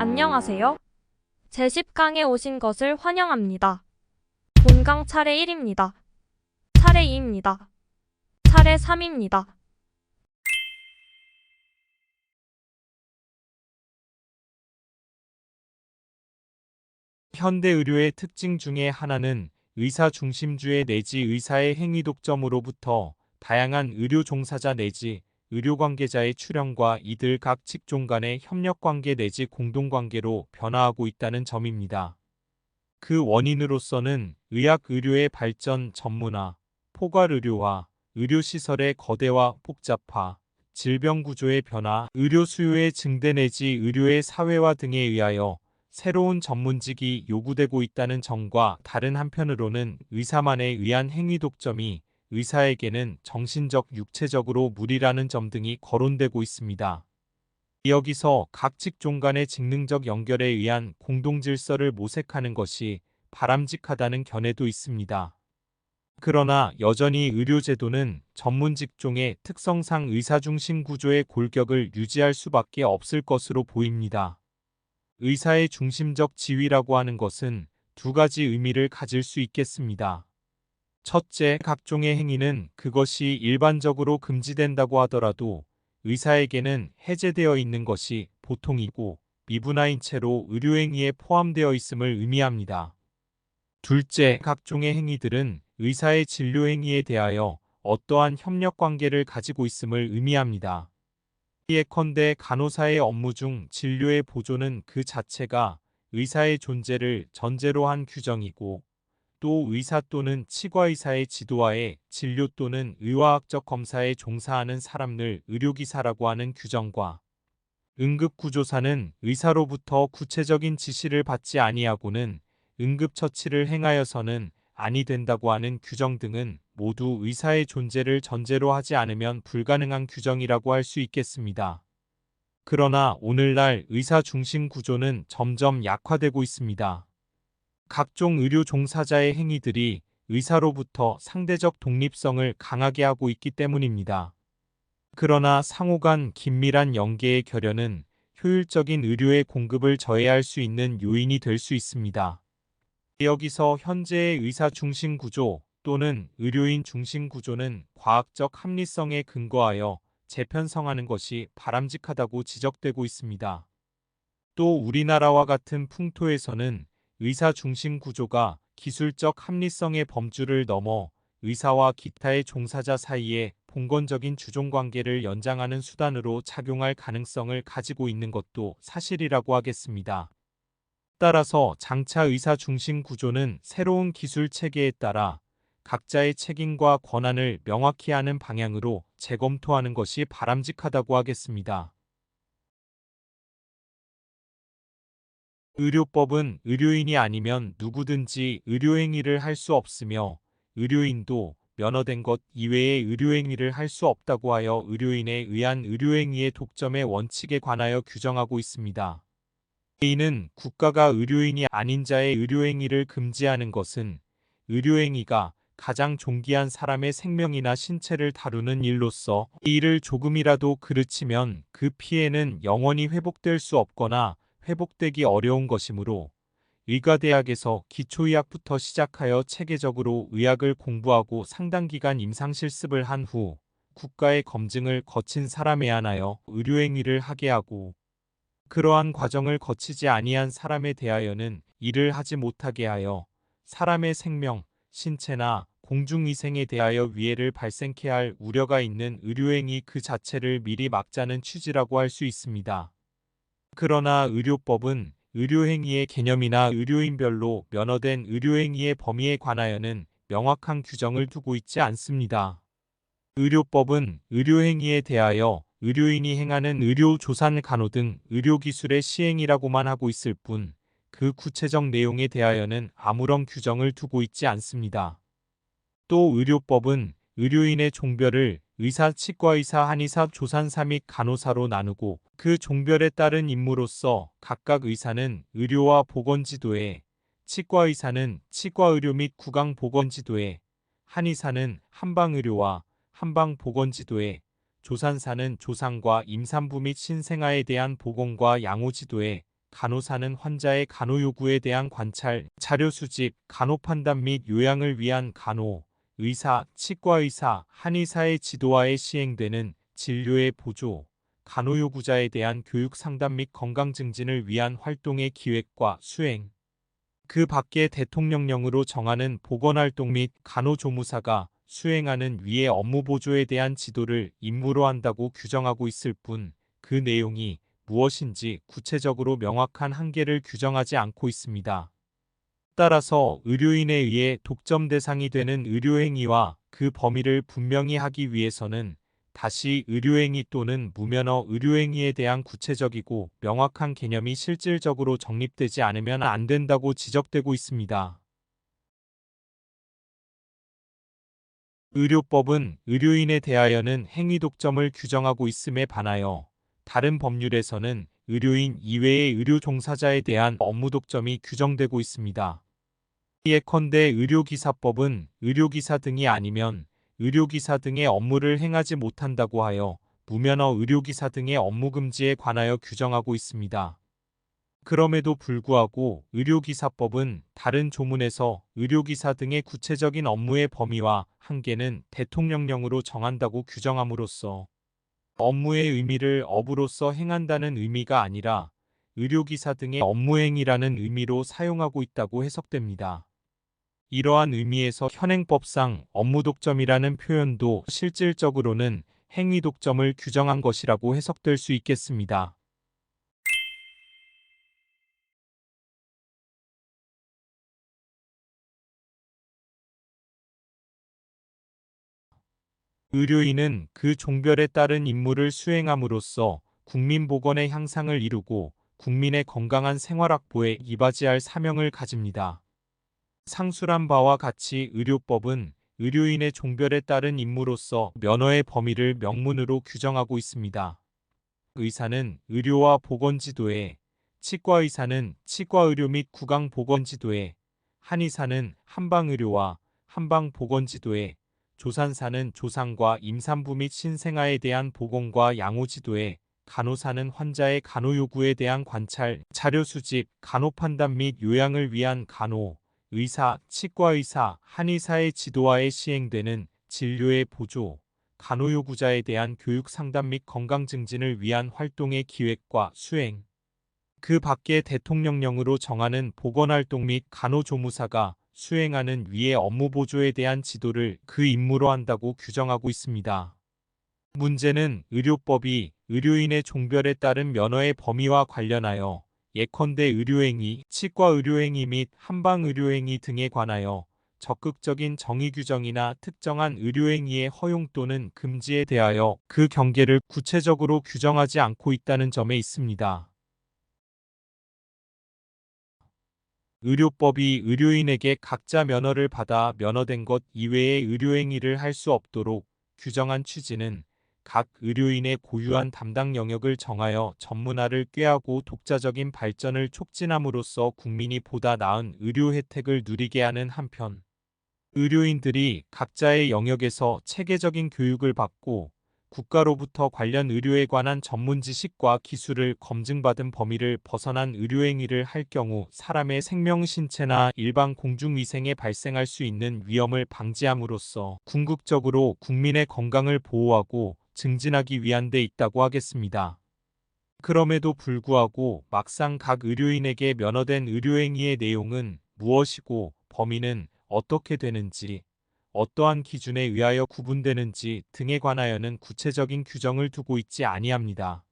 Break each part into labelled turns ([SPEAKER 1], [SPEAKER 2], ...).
[SPEAKER 1] 안녕하세요. 제10강에 오신 것을 환영합니다. 본강 차례 1입니다. 차례 2입니다. 차례 3입니다.
[SPEAKER 2] 현대 의료의 특징 중에 하나는 의사 중심주의 내지 의사의 행위 독점으로부터 다양한 의료 종사자 내지 의료 관계자의 출현과 이들 각 직종 간의 협력 관계 내지 공동관계로 변화하고 있다는 점입니다. 그 원인으로서는 의학 의료의 발전, 전문화, 포괄 의료화, 의료시설의 거대화, 복잡화, 질병 구조의 변화, 의료 수요의 증대 내지 의료의 사회화 등에 의하여 새로운 전문직이 요구되고 있다는 점과 다른 한편으로는 의사만에 의한 행위 독점이 의사에게는 정신적, 육체적으로 무리라는 점 등이 거론되고 있습니다. 여기서 각 직종 간의 직능적 연결에 의한 공동질서를 모색하는 것이 바람직하다는 견해도 있습니다. 그러나 여전히 의료제도는 전문 직종의 특성상 의사중심 구조의 골격을 유지할 수밖에 없을 것으로 보입니다. 의사의 중심적 지위라고 하는 것은 두 가지 의미를 가질 수 있겠습니다. 첫째, 각종의 행위는 그것이 일반적으로 금지된다고 하더라도 의사에게는 해제되어 있는 것이 보통이고 미분화인 채로 의료행위에 포함되어 있음을 의미합니다. 둘째, 각종의 행위들은 의사의 진료행위에 대하여 어떠한 협력관계를 가지고 있음을 의미합니다. 예컨대 간호사의 업무 중 진료의 보조는 그 자체가 의사의 존재를 전제로 한 규정이고 또 의사 또는 치과의사의 지도하에 진료 또는 의화학적 검사에 종사하는 사람을 의료기사라고 하는 규정과 응급구조사는 의사로부터 구체적인 지시를 받지 아니하고는 응급처치를 행하여서는 아니 된다고 하는 규정 등은 모두 의사의 존재를 전제로 하지 않으면 불가능한 규정이라고 할 수 있겠습니다. 그러나 오늘날 의사 중심 구조는 점점 약화되고 있습니다. 각종 의료 종사자의 행위들이 의사로부터 상대적 독립성을 강하게 하고 있기 때문입니다. 그러나 상호 간 긴밀한 연계의 결여는 효율적인 의료의 공급을 저해할 수 있는 요인이 될 수 있습니다. 여기서 현재의 의사 중심 구조 또는 의료인 중심 구조는 과학적 합리성에 근거하여 재편성하는 것이 바람직하다고 지적되고 있습니다. 또 우리나라와 같은 풍토에서는 의사 중심 구조가 기술적 합리성의 범주를 넘어 의사와 기타의 종사자 사이에 봉건적인 주종관계를 연장하는 수단으로 작용할 가능성을 가지고 있는 것도 사실이라고 하겠습니다. 따라서 장차 의사 중심 구조는 새로운 기술 체계에 따라 각자의 책임과 권한을 명확히 하는 방향으로 재검토하는 것이 바람직하다고 하겠습니다. 의료법은 의료인이 아니면 누구든지 의료행위를 할 수 없으며 의료인도 면허된 것 이외의 의료행위를 할 수 없다고 하여 의료인에 의한 의료행위의 독점의 원칙에 관하여 규정하고 있습니다. 이는 국가가 의료인이 아닌 자의 의료행위를 금지하는 것은 의료행위가 가장 존귀한 사람의 생명이나 신체를 다루는 일로서 이 일을 조금이라도 그르치면 그 피해는 영원히 회복될 수 없거나 회복되기 어려운 것이므로 의과대학에서 기초의학부터 시작하여 체계적으로 의학을 공부하고 상당 기간 임상실습을 한 후 국가의 검증을 거친 사람에 한하여 의료행위를 하게 하고 그러한 과정을 거치지 아니한 사람에 대하여는 이를 하지 못하게 하여 사람의 생명, 신체나 공중위생에 대하여 위해를 발생케 할 우려가 있는 의료행위 그 자체를 미리 막자는 취지라고 할 수 있습니다. 그러나 의료법은 의료행위의 개념이나 의료인별로 면허된 의료행위의 범위에 관하여는 명확한 규정을 두고 있지 않습니다. 의료법은 의료행위에 대하여 의료인이 행하는 의료 조산 간호 등 의료기술의 시행이라고만 하고 있을 뿐 그 구체적 내용에 대하여는 아무런 규정을 두고 있지 않습니다. 또 의료법은 의료인의 종별을 의사, 치과의사, 한의사, 조산사 및 간호사로 나누고 그 종별에 따른 임무로서 각각 의사는 의료와 보건지도에, 치과의사는 치과의료 및 구강보건지도에, 한의사는 한방의료와 한방보건지도에, 조산사는 조상과 임산부 및 신생아에 대한 보건과 양호지도에, 간호사는 환자의 간호 요구에 대한 관찰, 자료 수집, 간호 판단 및 요양을 위한 간호, 의사, 치과의사, 한의사의 지도하에 시행되는 진료의 보조, 간호 요구자에 대한 교육 상담 및 건강 증진을 위한 활동의 기획과 수행. 그 밖에 대통령령으로 정하는 보건활동 및 간호조무사가 수행하는 위의 업무 보조에 대한 지도를 임무로 한다고 규정하고 있을 뿐, 그 내용이 무엇인지 구체적으로 명확한 한계를 규정하지 않고 있습니다. 따라서 의료인에 의해 독점 대상이 되는 의료행위와 그 범위를 분명히 하기 위해서는 다시 의료행위 또는 무면허 의료행위에 대한 구체적이고 명확한 개념이 실질적으로 정립되지 않으면 안 된다고 지적되고 있습니다. 의료법은 의료인에 대하여는 행위 독점을 규정하고 있음에 반하여 다른 법률에서는 의료인 이외의 의료 종사자에 대한 업무 독점이 규정되고 있습니다. 예컨대 의료기사법은 의료기사 등이 아니면 의료기사 등의 업무를 행하지 못한다고 하여 무면허 의료기사 등의 업무 금지에 관하여 규정하고 있습니다. 그럼에도 불구하고 의료기사법은 다른 조문에서 의료기사 등의 구체적인 업무의 범위와 한계는 대통령령으로 정한다고 규정함으로써 업무의 의미를 업으로서 행한다는 의미가 아니라 의료기사 등의 업무행위라는 의미로 사용하고 있다고 해석됩니다. 이러한 의미에서 현행법상 업무독점이라는 표현도 실질적으로는 행위독점을 규정한 것이라고 해석될 수 있겠습니다. 의료인은 그 종별에 따른 임무를 수행함으로써 국민보건의 향상을 이루고 국민의 건강한 생활 확보에 이바지할 사명을 가집니다. 상술한 바와 같이 의료법은 의료인의 종별에 따른 임무로서 면허의 범위를 명문으로 규정하고 있습니다. 의사는 의료와 보건지도에, 치과의사는 치과의료 및 구강보건지도에, 한의사는 한방의료와 한방보건지도에, 조산사는 조상과 임산부 및 신생아에 대한 보건과 양호지도에, 간호사는 환자의 간호 요구에 대한 관찰, 자료 수집, 간호 판단 및 요양을 위한 간호, 의사, 치과의사, 한의사의 지도하에 시행되는 진료의 보조, 간호 요구자에 대한 교육 상담 및 건강 증진을 위한 활동의 기획과 수행. 그 밖에 대통령령으로 정하는 보건활동 및 간호조무사가 수행하는 위의 업무 보조에 대한 지도를 그 임무로 한다고 규정하고 있습니다. 문제는 의료법이 의료인의 종별에 따른 면허의 범위와 관련하여 예컨대 의료행위, 치과의료행위 및 한방의료행위 등에 관하여 적극적인 정의 규정이나 특정한 의료행위의 허용 또는 금지에 대하여 그 경계를 구체적으로 규정하지 않고 있다는 점에 있습니다. 의료법이 의료인에게 각자 면허를 받아 면허된 것 이외의 의료행위를 할 수 없도록 규정한 취지는 각 의료인의 고유한 담당 영역을 정하여 전문화를 꾀하고 독자적인 발전을 촉진함으로써 국민이 보다 나은 의료 혜택을 누리게 하는 한편, 의료인들이 각자의 영역에서 체계적인 교육을 받고 국가로부터 관련 의료에 관한 전문 지식과 기술을 검증받은 범위를 벗어난 의료행위를 할 경우 사람의 생명 신체나 일반 공중위생에 발생할 수 있는 위험을 방지함으로써 궁극적으로 국민의 건강을 보호하고 증진하기 위한 데 있다고 하겠습니다. 그럼에도 불구하고 막상 각 의료인에게 면허된 의료행위의 내용은 무엇이고 범위는 어떻게 되는지, 어떠한 기준에 의하여 구분되는지 등에 관하여는 구체적인 규정을 두고 있지 아니합니다.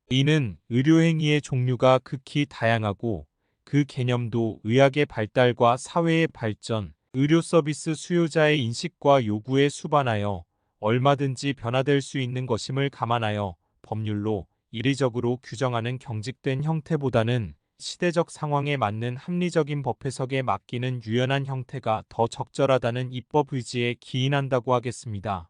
[SPEAKER 2] 이는 의료행위의 종류가 극히 다양하고 그 개념도 의학의 발달과 사회의 발전, 의료 서비스 수요자의 인식과 요구에 수반하여 얼마든지 변화될 수 있는 것임을 감안하여 법률로 이례적으로 규정하는 경직된 형태보다는 시대적 상황에 맞는 합리적인 법 해석에 맡기는 유연한 형태가 더 적절하다는 입법 의지에 기인한다고 하겠습니다.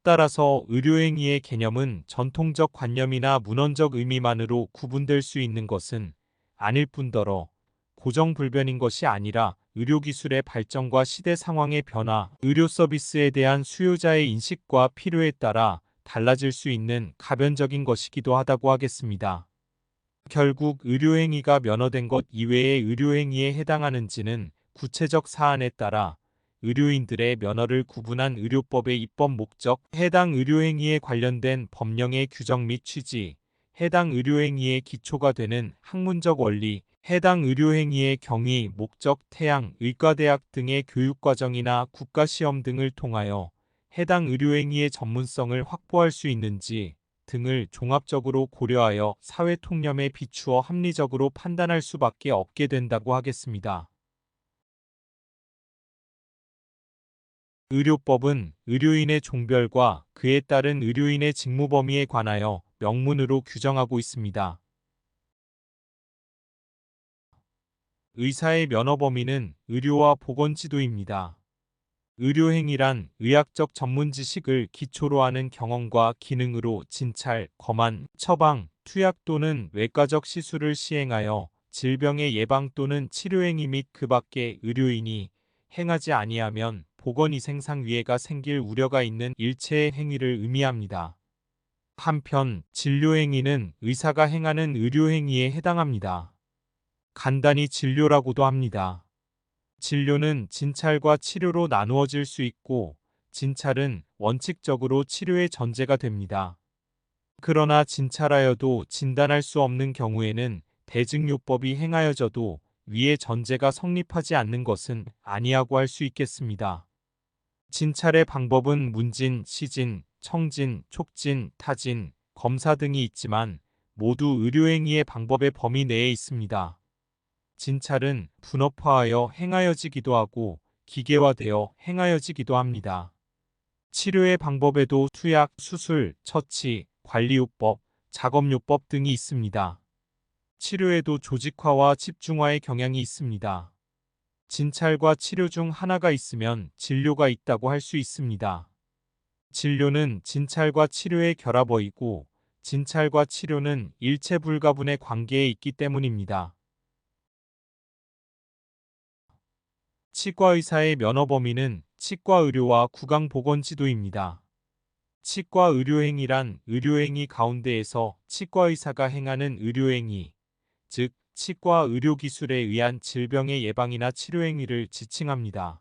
[SPEAKER 2] 따라서 의료행위의 개념은 전통적 관념이나 문헌적 의미만으로 구분될 수 있는 것은 아닐 뿐더러 고정불변인 것이 아니라 의료기술의 발전과 시대 상황의 변화, 의료 서비스에 대한 수요자의 인식과 필요에 따라 달라질 수 있는 가변적인 것이기도 하다고 하겠습니다. 결국 의료행위가 면허된 것 이외의 의료행위에 해당하는지는 구체적 사안에 따라 의료인들의 면허를 구분한 의료법의 입법 목적, 해당 의료행위에 관련된 법령의 규정 및 취지, 해당 의료행위의 기초가 되는 학문적 원리, 해당 의료행위의 경위, 목적, 태양, 의과대학 등의 교육과정이나 국가시험 등을 통하여 해당 의료행위의 전문성을 확보할 수 있는지 등을 종합적으로 고려하여 사회 통념에 비추어 합리적으로 판단할 수밖에 없게 된다고 하겠습니다. 의료법은 의료인의 종별과 그에 따른 의료인의 직무 범위에 관하여 명문으로 규정하고 있습니다. 의사의 면허 범위는 의료와 보건지도입니다. 의료행위란 의학적 전문 지식을 기초로 하는 경험과 기능으로 진찰, 검안, 처방, 투약 또는 외과적 시술을 시행하여 질병의 예방 또는 치료행위 및 그 밖의 의료인이 행하지 아니하면 보건위생상 위해가 생길 우려가 있는 일체의 행위를 의미합니다. 한편 진료행위는 의사가 행하는 의료행위에 해당합니다. 간단히 진료라고도 합니다. 진료는 진찰과 치료로 나누어질 수 있고, 진찰은 원칙적으로 치료의 전제가 됩니다. 그러나 진찰하여도 진단할 수 없는 경우에는 대증요법이 행하여져도 위의 전제가 성립하지 않는 것은 아니하고 할 수 있겠습니다. 진찰의 방법은 문진, 시진, 청진, 촉진, 타진, 검사 등이 있지만 모두 의료행위의 방법의 범위 내에 있습니다. 진찰은 분업화하여 행하여지기도 하고 기계화되어 행하여지기도 합니다. 치료의 방법에도 투약, 수술, 처치, 관리요법, 작업요법 등이 있습니다. 치료에도 조직화와 집중화의 경향이 있습니다. 진찰과 치료 중 하나가 있으면 진료가 있다고 할 수 있습니다. 진료는 진찰과 치료의 결합어이고 진찰과 치료는 일체 불가분의 관계에 있기 때문입니다. 치과의사의 면허 범위는 치과의료와 구강보건지도입니다. 치과의료행위란 의료행위 가운데에서 치과의사가 행하는 의료행위, 즉 치과의료기술에 의한 질병의 예방이나 치료행위를 지칭합니다.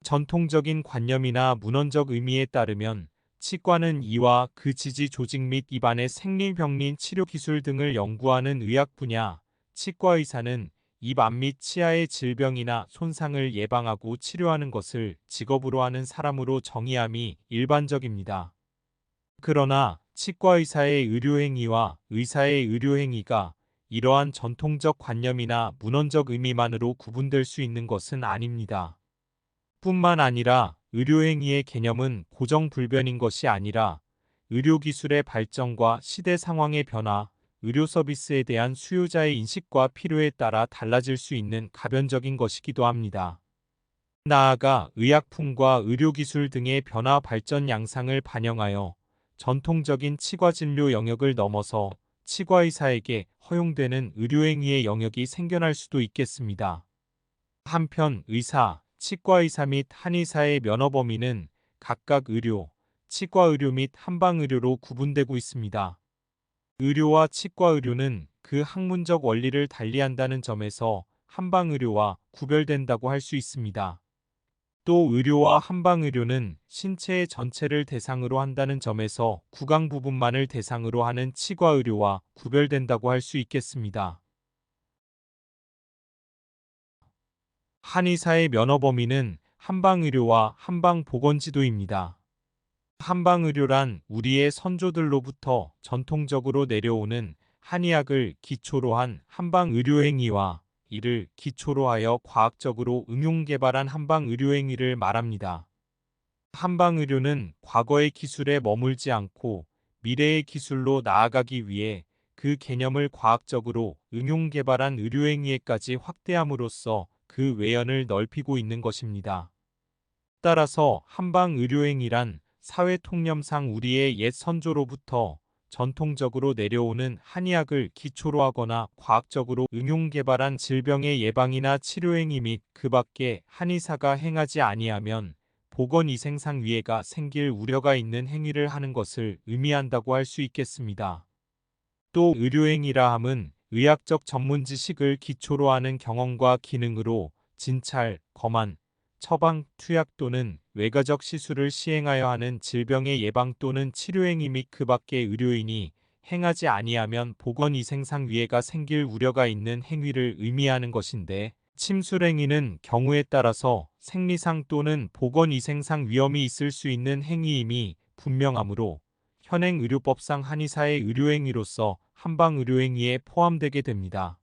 [SPEAKER 2] 전통적인 관념이나 문헌적 의미에 따르면 치과는 이와 그 지지 조직 및 입안의 생리병리 치료기술 등을 연구하는 의학 분야, 치과의사는 입 안 및 치아의 질병이나 손상을 예방하고 치료하는 것을 직업으로 하는 사람으로 정의함이 일반적입니다. 그러나 치과의사의 의료행위와 의사의 의료행위가 이러한 전통적 관념이나 문헌적 의미만으로 구분될 수 있는 것은 아닙니다. 뿐만 아니라 의료행위의 개념은 고정불변인 것이 아니라 의료기술의 발전과 시대 상황의 변화, 의료 서비스에 대한 수요자의 인식과 필요에 따라 달라질 수 있는 가변적인 것이기도 합니다. 나아가 의약품과 의료기술 등의 변화 발전 양상을 반영하여 전통적인 치과진료 영역을 넘어서 치과의사에게 허용되는 의료행위의 영역이 생겨날 수도 있겠습니다. 한편 의사, 치과의사 및 한의사의 면허 범위는 각각 의료, 치과의료 및 한방의료로 구분되고 있습니다. 의료와 치과의료는 그 학문적 원리를 달리한다는 점에서 한방의료와 구별된다고 할 수 있습니다. 또 의료와 한방의료는 신체의 전체를 대상으로 한다는 점에서 구강 부분만을 대상으로 하는 치과의료와 구별된다고 할 수 있겠습니다. 한의사의 면허 범위는 한방의료와 한방보건지도입니다. 한방의료란 우리의 선조들로부터 전통적으로 내려오는 한의학을 기초로 한 한방의료행위와 이를 기초로 하여 과학적으로 응용개발한 한방의료행위를 말합니다. 한방의료는 과거의 기술에 머물지 않고 미래의 기술로 나아가기 위해 그 개념을 과학적으로 응용개발한 의료행위에까지 확대함으로써 그 외연을 넓히고 있는 것입니다. 따라서 한방의료행위란 사회 통념상 우리의 옛 선조로부터 전통적으로 내려오는 한의학을 기초로 하거나 과학적으로 응용 개발한 질병의 예방이나 치료행위 및 그 밖에 한의사가 행하지 아니하면 보건위생상 위해가 생길 우려가 있는 행위를 하는 것을 의미한다고 할 수 있겠습니다. 또 의료행위라 함은 의학적 전문 지식을 기초로 하는 경험과 기능으로 진찰, 검안, 처방, 투약 또는 외과적 시술을 시행하여 하는 질병의 예방 또는 치료행위 및 그 밖의 의료인이 행하지 아니하면 보건위생상 위해가 생길 우려가 있는 행위를 의미하는 것인데, 침술행위는 경우에 따라서 생리상 또는 보건위생상 위험이 있을 수 있는 행위임이 분명하므로 현행의료법상 한의사의 의료행위로서 한방의료행위에 포함되게 됩니다.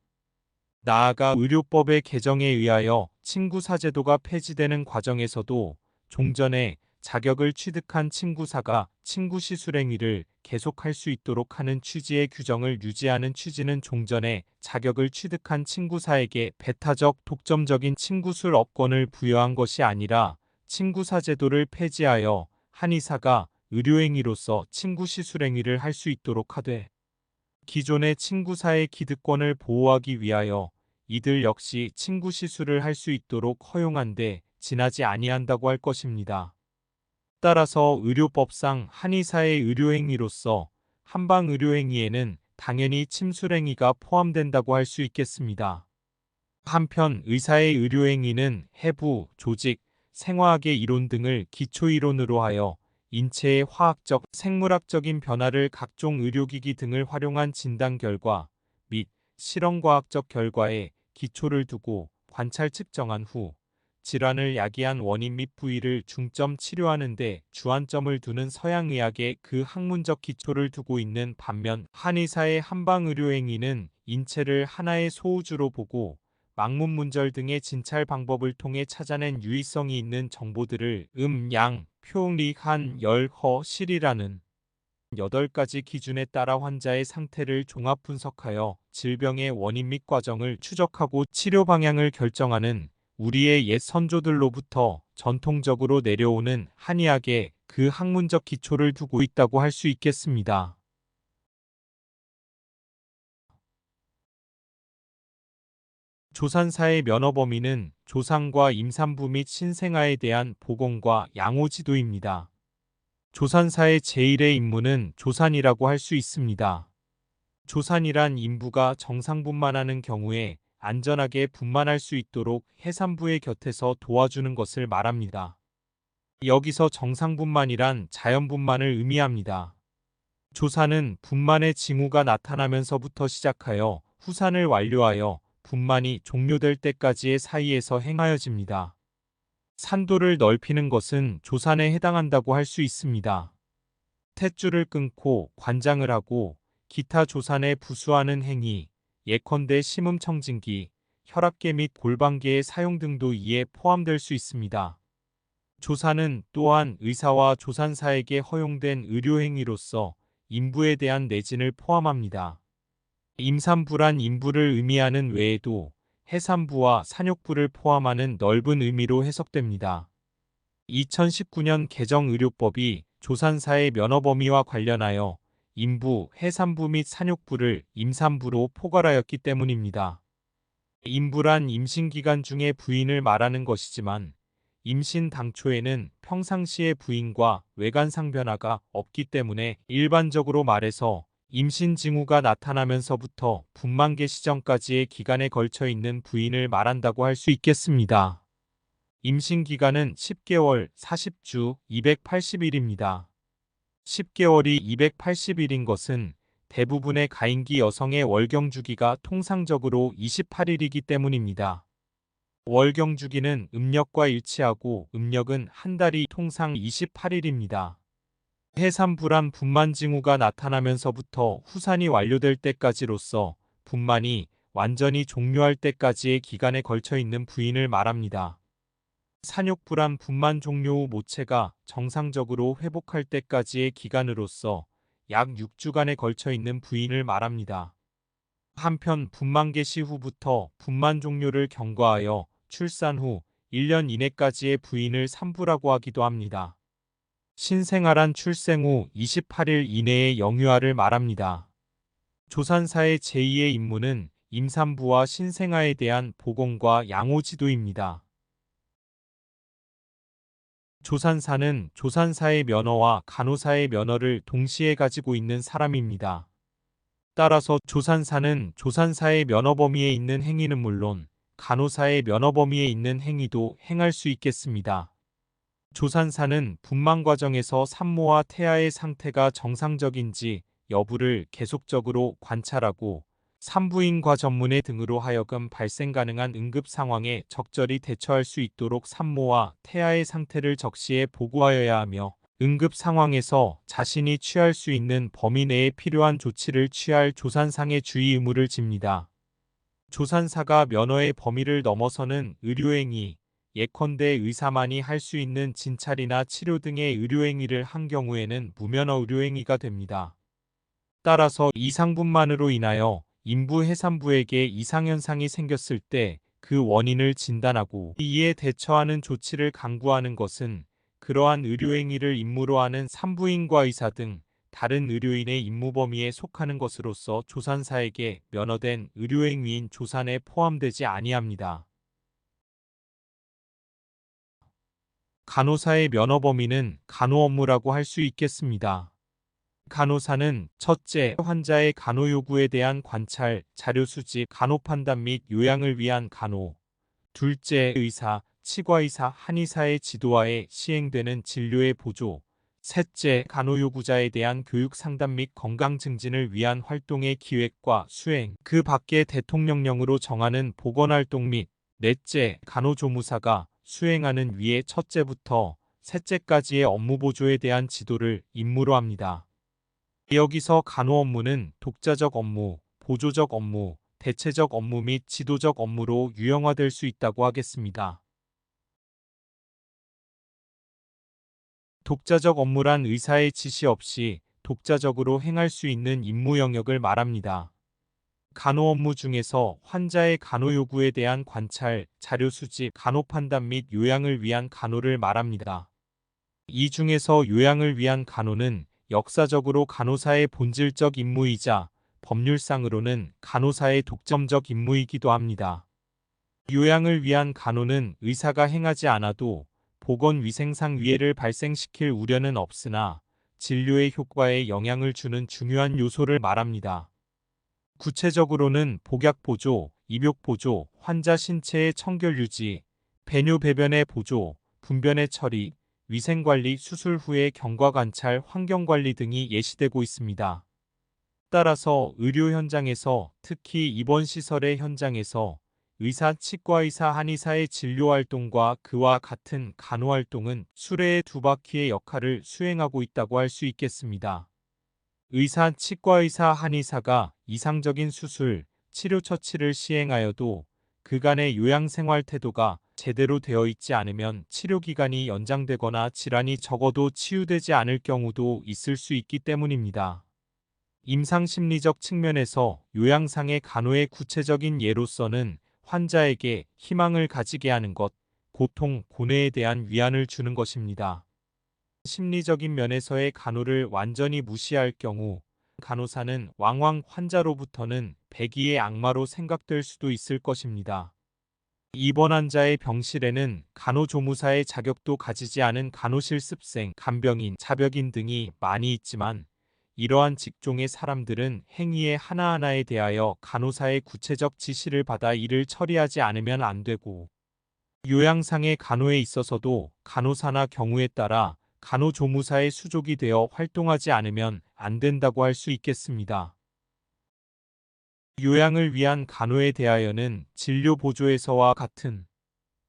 [SPEAKER 2] 나아가 의료법의 개정에 의하여 친구사제도가 폐지되는 과정에서도 종전에 자격을 취득한 친구사가 친구시술행위를 계속할 수 있도록 하는 취지의 규정을 유지하는 취지는 종전에 자격을 취득한 친구사에게 배타적 독점적인 친구술 업권을 부여한 것이 아니라 친구사제도를 폐지하여 한의사가 의료행위로서 친구시술행위를 할 수 있도록 하되, 기존의 친구사의 기득권을 보호하기 위하여 이들 역시 친구시술을 할 수 있도록 허용한데 지나지 아니한다고 할 것입니다. 따라서 의료법상 한의사의 의료행위로서 한방의료행위에는 당연히 침술행위가 포함된다고 할 수 있겠습니다. 한편 의사의 의료행위는 해부, 조직, 생화학의 이론 등을 기초이론으로 하여 인체의 화학적, 생물학적인 변화를 각종 의료기기 등을 활용한 진단 결과 및 실험과학적 결과에 기초를 두고 관찰 측정한 후 질환을 야기한 원인 및 부위를 중점 치료하는 데 주안점을 두는 서양의학의 그 학문적 기초를 두고 있는 반면, 한의사의 한방의료행위는 인체를 하나의 소우주로 보고 막문문절 등의 진찰 방법을 통해 찾아낸 유의성이 있는 정보들을 양, 표, 리, 한, 열, 허, 실이라는 8가지 기준에 따라 환자의 상태를 종합 분석하여 질병의 원인 및 과정을 추적하고 치료 방향을 결정하는 우리의 옛 선조들로부터 전통적으로 내려오는 한의학의 그 학문적 기초를 두고 있다고 할 수 있겠습니다. 조산사의 면허 범위는 조상과 임산부 및 신생아에 대한 보건과 양호 지도입니다. 조산사의 제1의 임무는 조산이라고 할 수 있습니다. 조산이란 인부가 정상분만하는 경우에 안전하게 분만할 수 있도록 해산부의 곁에서 도와주는 것을 말합니다. 여기서 정상분만이란 자연분만을 의미합니다. 조산은 분만의 징후가 나타나면서부터 시작하여 후산을 완료하여 분만이 종료될 때까지의 사이에서 행하여집니다. 산도를 넓히는 것은 조산에 해당한다고 할 수 있습니다. 탯줄을 끊고 관장을 하고 기타 조산에 부수하는 행위, 예컨대 심음청진기, 혈압계 및 골반계의 사용 등도 이에 포함될 수 있습니다. 조산은 또한 의사와 조산사에게 허용된 의료행위로서 인부에 대한 내진을 포함합니다. 임산부란 인부를 의미하는 외에도 해산부와 산욕부를 포함하는 넓은 의미로 해석됩니다. 2019년 개정 의료법이 조산사의 면허 범위와 관련하여 인부, 해산부 및 산욕부를 임산부로 포괄하였기 때문입니다. 인부란 임신기간 중의 부인을 말하는 것이지만 임신 당초에는 평상시의 부인과 외관상 변화가 없기 때문에 일반적으로 말해서 임신 징후가 나타나면서부터 분만개 시점까지의 기간에 걸쳐 있는 부인을 말한다고 할 수 있겠습니다. 임신 기간은 10개월, 40주, 280일입니다. 10개월이 280일인 것은 대부분의 가임기 여성의 월경 주기가 통상적으로 28일이기 때문입니다. 월경 주기는 음력과 일치하고 음력은 한 달이 통상 28일입니다. 해산부란 분만 징후가 나타나면서부터 후산이 완료될 때까지로서 분만이 완전히 종료할 때까지의 기간에 걸쳐 있는 부인을 말합니다. 산욕부란 분만 종료 후 모체가 정상적으로 회복할 때까지의 기간으로서 약 6주간에 걸쳐 있는 부인을 말합니다. 한편 분만 개시 후부터 분만 종료를 경과하여 출산 후 1년 이내까지의 부인을 산부라고 하기도 합니다. 신생아란 출생 후 28일 이내의 영유아를 말합니다. 조산사의 제2의 임무는 임산부와 신생아에 대한 보건과 양호 지도입니다. 조산사는 조산사의 면허와 간호사의 면허를 동시에 가지고 있는 사람입니다. 따라서 조산사는 조산사의 면허 범위에 있는 행위는 물론 간호사의 면허 범위에 있는 행위도 행할 수 있겠습니다. 조산사는 분만 과정에서 산모와 태아의 상태가 정상적인지 여부를 계속적으로 관찰하고 산부인과 전문의 등으로 하여금 발생 가능한 응급 상황에 적절히 대처할 수 있도록 산모와 태아의 상태를 적시에 보고하여야 하며 응급 상황에서 자신이 취할 수 있는 범위 내에 필요한 조치를 취할 조산상의 주의 의무를 집니다. 조산사가 면허의 범위를 넘어서는 의료행위, 예컨대 의사만이 할 수 있는 진찰이나 치료 등의 의료행위를 한 경우에는 무면허 의료행위가 됩니다. 따라서 이상분만으로 인하여 인부 해산부에게 이상현상이 생겼을 때 그 원인을 진단하고 이에 대처하는 조치를 강구하는 것은 그러한 의료행위를 임무로 하는 산부인과 의사 등 다른 의료인의 임무 범위에 속하는 것으로서 조산사에게 면허된 의료행위인 조산에 포함되지 아니합니다. 간호사의 면허 범위는 간호 업무라고 할 수 있겠습니다. 간호사는 첫째, 환자의 간호 요구에 대한 관찰, 자료 수집, 간호 판단 및 요양을 위한 간호. 둘째, 의사, 치과의사, 한의사의 지도하에 시행되는 진료의 보조. 셋째, 간호 요구자에 대한 교육 상담 및 건강 증진을 위한 활동의 기획과 수행. 그 밖에 대통령령으로 정하는 보건활동 및 넷째, 간호조무사가 수행하는 위의 첫째부터 셋째까지의 업무 보조에 대한 지도를 임무로 합니다. 여기서 간호 업무는 독자적 업무, 보조적 업무, 대체적 업무 및 지도적 업무로 유형화될 수 있다고 하겠습니다. 독자적 업무란 의사의 지시 없이 독자적으로 행할 수 있는 임무 영역을 말합니다. 간호 업무 중에서 환자의 간호 요구에 대한 관찰, 자료 수집, 간호 판단 및 요양을 위한 간호를 말합니다. 이 중에서 요양을 위한 간호는 역사적으로 간호사의 본질적 임무이자 법률상으로는 간호사의 독점적 임무이기도 합니다. 요양을 위한 간호는 의사가 행하지 않아도 보건위생상 위해를 발생시킬 우려는 없으나 진료의 효과에 영향을 주는 중요한 요소를 말합니다. 구체적으로는 복약보조, 입욕보조, 환자 신체의 청결 유지, 배뇨 배변의 보조, 분변의 처리, 위생관리, 수술 후의 경과관찰, 환경관리 등이 예시되고 있습니다. 따라서 의료 현장에서 특히 입원시설의 현장에서 의사, 치과의사, 한의사의 진료활동과 그와 같은 간호활동은 수레의 두 바퀴의 역할을 수행하고 있다고 할 수 있겠습니다. 의사, 치과의사, 한의사가 이상적인 수술, 치료 처치를 시행하여도 그간의 요양생활 태도가 제대로 되어 있지 않으면 치료기간이 연장되거나 질환이 적어도 치유되지 않을 경우도 있을 수 있기 때문입니다. 임상심리적 측면에서 요양상의 간호의 구체적인 예로서는 환자에게 희망을 가지게 하는 것, 고통, 고뇌에 대한 위안을 주는 것입니다. 심리적인 면에서의 간호를 완전히 무시할 경우 간호사는 왕왕 환자로부터는 백의의 악마로 생각될 수도 있을 것입니다. 입원 환자의 병실에는 간호조무사의 자격도 가지지 않은 간호실습생, 간병인, 자벽인 등이 많이 있지만 이러한 직종의 사람들은 행위의 하나하나에 대하여 간호사의 구체적 지시를 받아 이를 처리하지 않으면 안 되고 요양상의 간호에 있어서도 간호사나 경우에 따라 간호조무사의 수족이 되어 활동하지 않으면 안 된다고 할 수 있겠습니다. 요양을 위한 간호에 대하여는 진료보조에서와 같은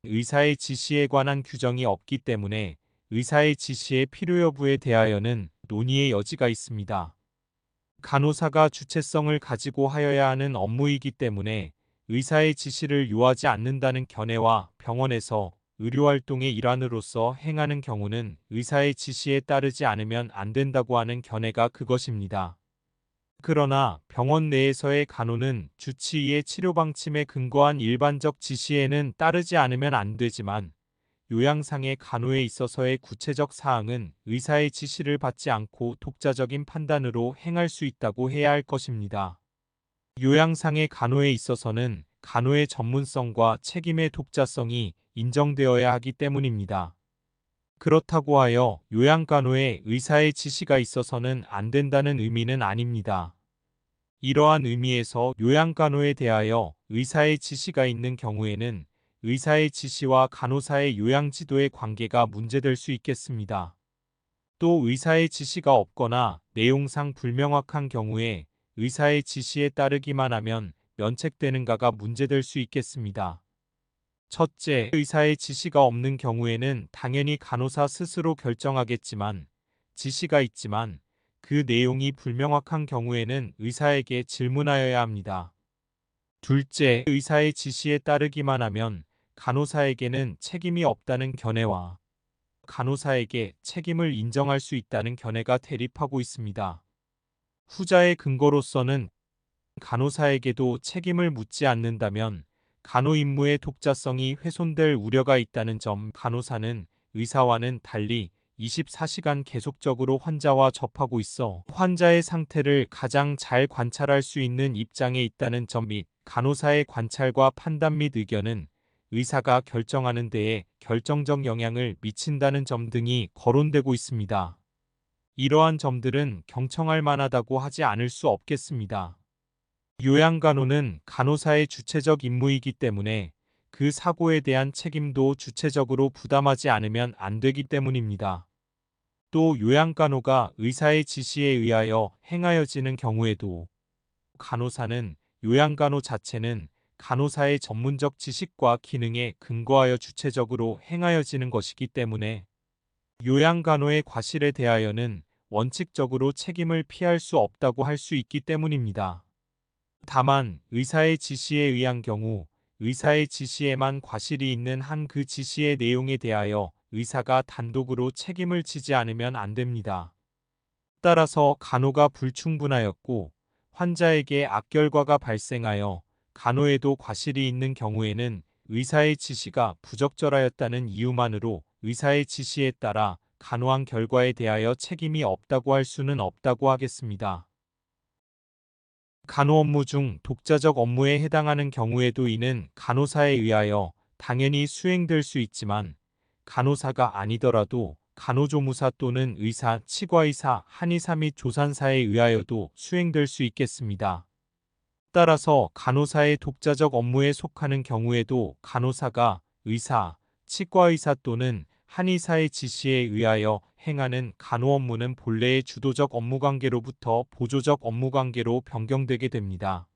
[SPEAKER 2] 의사의 지시에 관한 규정이 없기 때문에 의사의 지시의 필요 여부에 대하여는 논의의 여지가 있습니다. 간호사가 주체성을 가지고 하여야 하는 업무이기 때문에 의사의 지시를 요하지 않는다는 견해와 병원에서 의료활동의 일환으로서 행하는 경우는 의사의 지시에 따르지 않으면 안 된다고 하는 견해가 그것입니다. 그러나 병원 내에서의 간호는 주치의의 치료방침에 근거한 일반적 지시에는 따르지 않으면 안 되지만 요양상의 간호에 있어서의 구체적 사항은 의사의 지시를 받지 않고 독자적인 판단으로 행할 수 있다고 해야 할 것입니다. 요양상의 간호에 있어서는 간호의 전문성과 책임의 독자성이 인정되어야 하기 때문입니다. 그렇다고 하여 요양간호에 의사의 지시가 있어서는 안 된다는 의미는 아닙니다. 이러한 의미에서 요양간호에 대하여 의사의 지시가 있는 경우에는 의사의 지시와 간호사의 요양지도의 관계가 문제될 수 있겠습니다. 또 의사의 지시가 없거나 내용상 불명확한 경우에 의사의 지시에 따르기만 하면 면책되는가가 문제될 수 있겠습니다. 첫째, 의사의 지시가 없는 경우에는 당연히 간호사 스스로 결정하겠지만 지시가 있지만 그 내용이 불명확한 경우에는 의사에게 질문하여야 합니다. 둘째, 의사의 지시에 따르기만 하면 간호사에게는 책임이 없다는 견해와 간호사에게 책임을 인정할 수 있다는 견해가 대립하고 있습니다. 후자의 근거로서는 간호사에게도 책임을 묻지 않는다면 간호 임무의 독자성이 훼손될 우려가 있다는 점, 간호사는 의사와는 달리 24시간 계속적으로 환자와 접하고 있어 환자의 상태를 가장 잘 관찰할 수 있는 입장에 있다는 점 및 간호사의 관찰과 판단 및 의견은 의사가 결정하는 데에 결정적 영향을 미친다는 점 등이 거론되고 있습니다. 이러한 점들은 경청할 만하다고 하지 않을 수 없겠습니다. 요양간호는 간호사의 주체적 임무이기 때문에 그 사고에 대한 책임도 주체적으로 부담하지 않으면 안 되기 때문입니다. 또 요양간호가 의사의 지시에 의하여 행하여지는 경우에도 간호사는 요양간호 자체는 간호사의 전문적 지식과 기능에 근거하여 주체적으로 행하여지는 것이기 때문에 요양간호의 과실에 대하여는 원칙적으로 책임을 피할 수 없다고 할 수 있기 때문입니다. 다만 의사의 지시에 의한 경우 의사의 지시에만 과실이 있는 한 그 지시의 내용에 대하여 의사가 단독으로 책임을 지지 않으면 안 됩니다. 따라서 간호가 불충분하였고 환자에게 악결과가 발생하여 간호에도 과실이 있는 경우에는 의사의 지시가 부적절하였다는 이유만으로 의사의 지시에 따라 간호한 결과에 대하여 책임이 없다고 할 수는 없다고 하겠습니다. 간호 업무 중 독자적 업무에 해당하는 경우에도 이는 간호사에 의하여 당연히 수행될 수 있지만 간호사가 아니더라도 간호조무사 또는 의사, 치과의사, 한의사 및 조산사에 의하여도 수행될 수 있겠습니다. 따라서 간호사의 독자적 업무에 속하는 경우에도 간호사가 의사, 치과의사 또는 한의사의 지시에 의하여 행하는 간호 업무는 본래의 주도적 업무관계로부터 보조적 업무관계로 변경되게 됩니다.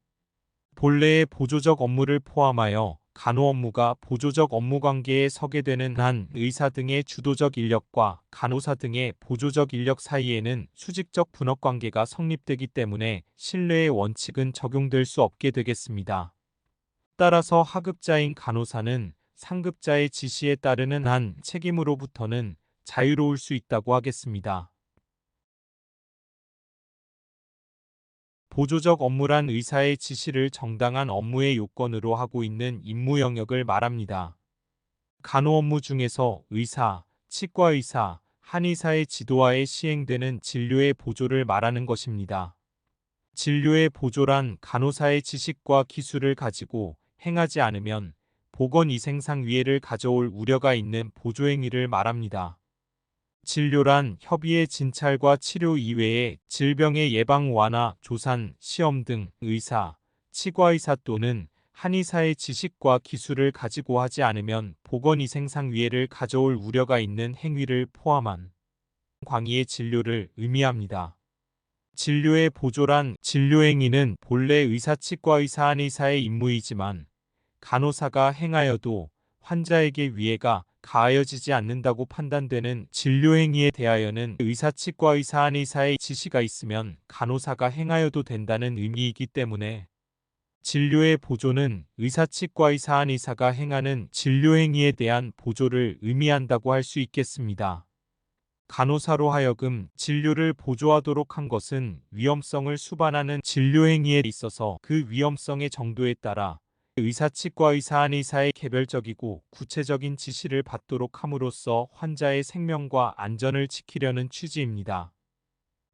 [SPEAKER 2] 본래의 보조적 업무를 포함하여 간호 업무가 보조적 업무관계에 서게 되는 한 의사 등의 주도적 인력과 간호사 등의 보조적 인력 사이에는 수직적 분업관계가 성립되기 때문에 신뢰의 원칙은 적용될 수 없게 되겠습니다. 따라서 하급자인 간호사는 상급자의 지시에 따르는 한 책임으로부터는 자유로울 수 있다고 하겠습니다. 보조적 업무란 의사의 지시를 정당한 업무의 요건으로 하고 있는 임무 영역을 말합니다. 간호 업무 중에서 의사, 치과의사, 한의사의 지도하에 시행되는 진료의 보조를 말하는 것입니다. 진료의 보조란 간호사의 지식과 기술을 가지고 행하지 않으면 보건위생상 위해를 가져올 우려가 있는 보조행위를 말합니다. 진료란 협의의 진찰과 치료 이외에 질병의 예방 완화, 조산, 시험 등 의사, 치과의사 또는 한의사의 지식과 기술을 가지고 하지 않으면 보건위생상 위해를 가져올 우려가 있는 행위를 포함한 광의의 진료를 의미합니다. 진료의 보조란 진료행위는 본래 의사, 치과의사, 한의사의 임무이지만 간호사가 행하여도 환자에게 위해가 가하여지지 않는다고 판단되는 진료행위에 대하여는 의사, 치과의사, 한의사의 지시가 있으면 간호사가 행하여도 된다는 의미이기 때문에 진료의 보조는 의사, 치과의사, 한의사가 행하는 진료행위에 대한 보조를 의미한다고 할 수 있겠습니다. 간호사로 하여금 진료를 보조하도록 한 것은 위험성을 수반하는 진료행위에 있어서 그 위험성의 정도에 따라 의사, 치과의사, 한의사의 개별적이고 구체적인 지시를 받도록 함으로써 환자의 생명과 안전을 지키려는 취지입니다.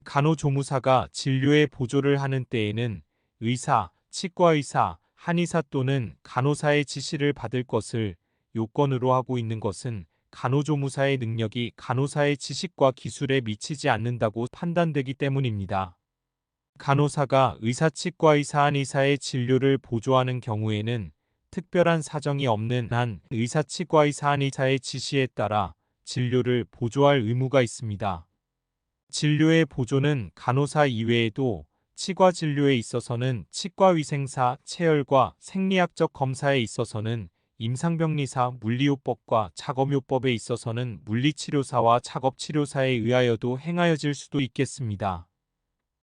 [SPEAKER 2] 간호조무사가 진료의 보조를 하는 때에는 의사, 치과의사, 한의사 또는 간호사의 지시를 받을 것을 요건으로 하고 있는 것은 간호조무사의 능력이 간호사의 지식과 기술에 미치지 않는다고 판단되기 때문입니다. 간호사가 의사치과의 사안의사의 진료를 보조하는 경우에는 특별한 사정이 없는 한 의사치과의 사안의사의 지시에 따라 진료를 보조할 의무가 있습니다. 진료의 보조는 간호사 이외에도 치과 진료에 있어서는 치과위생사, 체열과 생리학적 검사에 있어서는 임상병리사, 물리요법과 작업요법에 있어서는 물리치료사와 작업치료사에 의하여도 행하여질 수도 있겠습니다.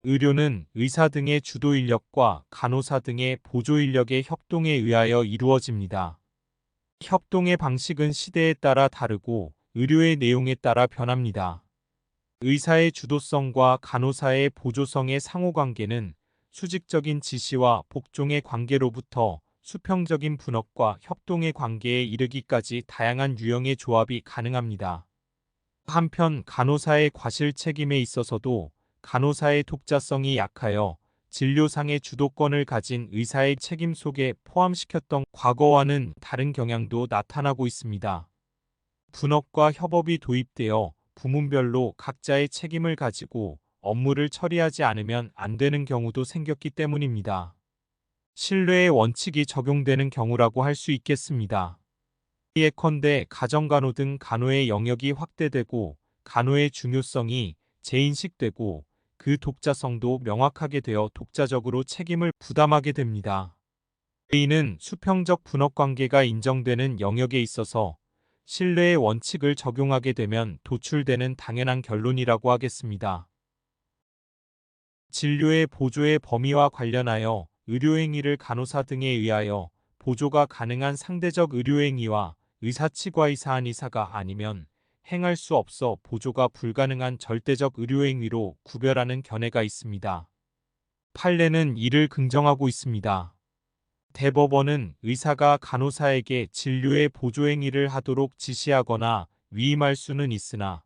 [SPEAKER 2] 의료는 의사 등의 주도 인력과 간호사 등의 보조 인력의 협동에 의하여 이루어집니다. 협동의 방식은 시대에 따라 다르고 의료의 내용에 따라 변합니다. 의사의 주도성과 간호사의 보조성의 상호관계는 수직적인 지시와 복종의 관계로부터 수평적인 분업과 협동의 관계에 이르기까지 다양한 유형의 조합이 가능합니다. 한편 간호사의 과실 책임에 있어서도 간호사의 독자성이 약하여 진료상의 주도권을 가진 의사의 책임 속에 포함시켰던 과거와는 다른 경향도 나타나고 있습니다. 분업과 협업이 도입되어 부문별로 각자의 책임을 가지고 업무를 처리하지 않으면 안 되는 경우도 생겼기 때문입니다. 신뢰의 원칙이 적용되는 경우라고 할 수 있겠습니다. 예컨대 가정간호 등 간호의 영역이 확대되고 간호의 중요성이 재인식되고 그 독자성도 명확하게 되어 독자적으로 책임을 부담하게 됩니다. 이는 수평적 분업관계가 인정되는 영역에 있어서 신뢰의 원칙을 적용하게 되면 도출되는 당연한 결론이라고 하겠습니다. 진료의 보조의 범위와 관련하여 의료행위를 간호사 등에 의하여 보조가 가능한 상대적 의료행위와 의사치과의 사안의사가 아니면 행할 수 없어 보조가 불가능한 절대적 의료행위로 구별하는 견해가 있습니다. 판례는 이를 긍정하고 있습니다. 대법원은 의사가 간호사에게 진료의 보조행위를 하도록 지시하거나 위임할 수는 있으나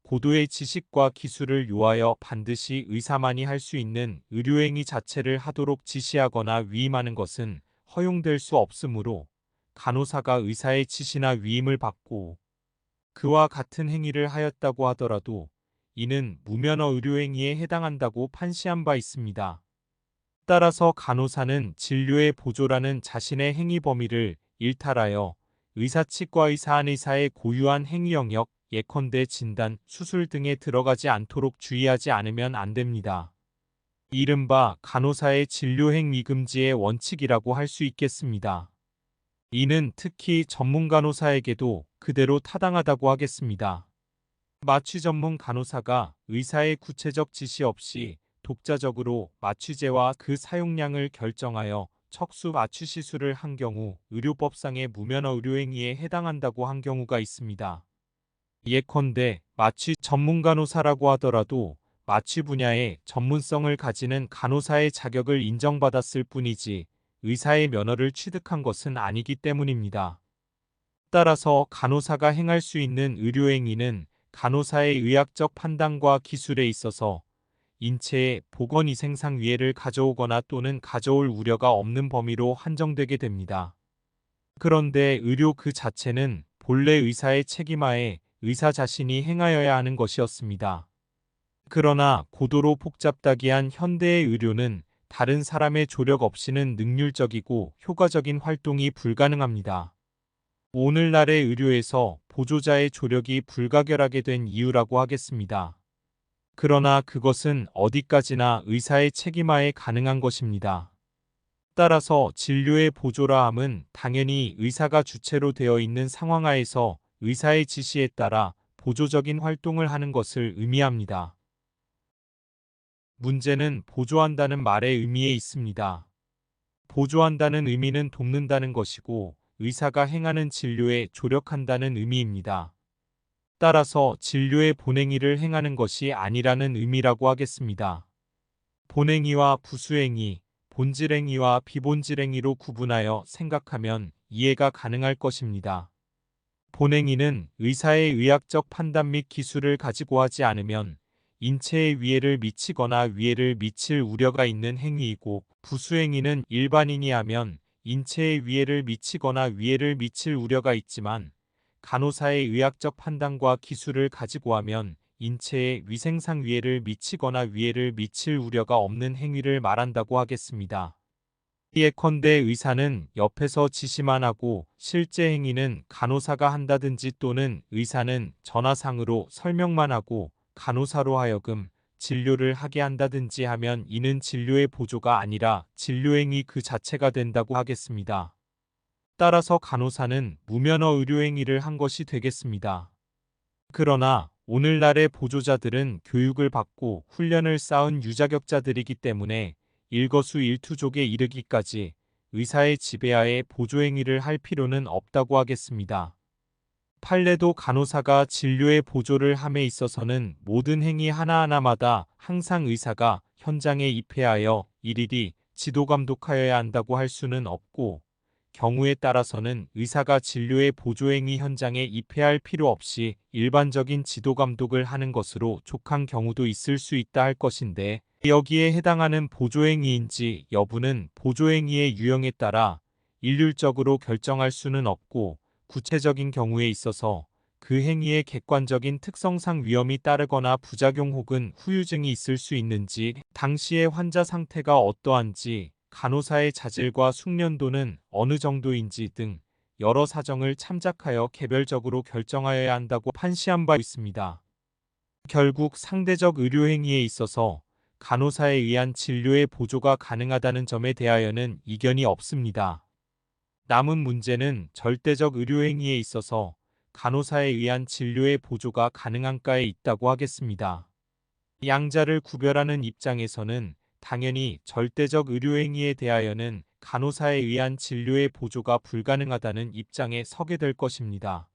[SPEAKER 2] 고도의 지식과 기술을 요하여 반드시 의사만이 할 수 있는 의료행위 자체를 하도록 지시하거나 위임하는 것은 허용될 수 없으므로 간호사가 의사의 지시나 위임을 받고 그와 같은 행위를 하였다고 하더라도 이는 무면허 의료행위에 해당한다고 판시한 바 있습니다. 따라서 간호사는 진료의 보조라는 자신의 행위 범위를 일탈하여 의사치과의 사안의사의 고유한 행위 영역, 예컨대 진단, 수술 등에 들어가지 않도록 주의하지 않으면 안 됩니다. 이른바 간호사의 진료행위 금지의 원칙이라고 할 수 있겠습니다. 이는 특히 전문 간호사에게도 그대로 타당하다고 하겠습니다. 마취 전문 간호사가 의사의 구체적 지시 없이 독자적으로 마취제와 그 사용량을 결정하여 척수 마취 시술을 한 경우 의료법상의 무면허 의료행위에 해당한다고 한 경우가 있습니다. 예컨대 마취 전문 간호사라고 하더라도 마취 분야의 전문성을 가지는 간호사의 자격을 인정받았을 뿐이지 의사의 면허를 취득한 것은 아니기 때문입니다. 따라서 간호사가 행할 수 있는 의료행위는 간호사의 의학적 판단과 기술에 있어서 인체에 보건위생상 위해를 가져오거나 또는 가져올 우려가 없는 범위로 한정되게 됩니다. 그런데 의료 그 자체는 본래 의사의 책임하에 의사 자신이 행하여야 하는 것이었습니다. 그러나 고도로 복잡다기한 현대의 의료는 다른 사람의 조력 없이는 능률적이고 효과적인 활동이 불가능합니다. 오늘날의 의료에서 보조자의 조력이 불가결하게 된 이유라고 하겠습니다. 그러나 그것은 어디까지나 의사의 책임하에 가능한 것입니다. 따라서 진료의 보조라 함은 당연히 의사가 주체로 되어 있는 상황하에서 의사의 지시에 따라 보조적인 활동을 하는 것을 의미합니다. 문제는 보조한다는 말의 의미에 있습니다. 보조한다는 의미는 돕는다는 것이고 의사가 행하는 진료에 조력한다는 의미입니다. 따라서 진료의 본행위를 행하는 것이 아니라는 의미라고 하겠습니다. 본행위와 부수행위, 본질행위와 비본질행위로 구분하여 생각하면 이해가 가능할 것입니다. 본행위는 의사의 의학적 판단 및 기술을 가지고 하지 않으면 인체에 위해를 미치거나 위해를 미칠 우려가 있는 행위이고 부수행위는 일반인이 하면 인체에 위해를 미치거나 위해를 미칠 우려가 있지만 간호사의 의학적 판단과 기술을 가지고 하면 인체에 위생상 위해를 미치거나 위해를 미칠 우려가 없는 행위를 말한다고 하겠습니다. 예컨대 의사는 옆에서 지시만 하고 실제 행위는 간호사가 한다든지 또는 의사는 전화상으로 설명만 하고 간호사로 하여금 진료를 하게 한다든지 하면 이는 진료의 보조가 아니라 진료행위 그 자체가 된다고 하겠습니다. 따라서 간호사는 무면허 의료행위를 한 것이 되겠습니다. 그러나 오늘날의 보조자들은 교육을 받고 훈련을 쌓은 유자격자들이기 때문에 일거수일투족에 이르기까지 의사의 지배하에 보조행위를 할 필요는 없다고 하겠습니다. 판례도 간호사가 진료의 보조를 함에 있어서는 모든 행위 하나하나마다 항상 의사가 현장에 입회하여 일일이 지도감독하여야 한다고 할 수는 없고 경우에 따라서는 의사가 진료의 보조행위 현장에 입회할 필요 없이 일반적인 지도감독을 하는 것으로 족한 경우도 있을 수 있다 할 것인데 여기에 해당하는 보조행위인지 여부는 보조행위의 유형에 따라 일률적으로 결정할 수는 없고 구체적인 경우에 있어서 그 행위의 객관적인 특성상 위험이 따르거나 부작용 혹은 후유증이 있을 수 있는지, 당시의 환자 상태가 어떠한지, 간호사의 자질과 숙련도는 어느 정도인지 등 여러 사정을 참작하여 개별적으로 결정하여야 한다고 판시한 바 있습니다. 결국 상대적 의료행위에 있어서 간호사에 의한 진료의 보조가 가능하다는 점에 대하여는 이견이 없습니다. 남은 문제는 절대적 의료행위에 있어서 간호사에 의한 진료의 보조가 가능한가에 있다고 하겠습니다. 양자를 구별하는 입장에서는 당연히 절대적 의료행위에 대하여는 간호사에 의한 진료의 보조가 불가능하다는 입장에 서게 될 것입니다.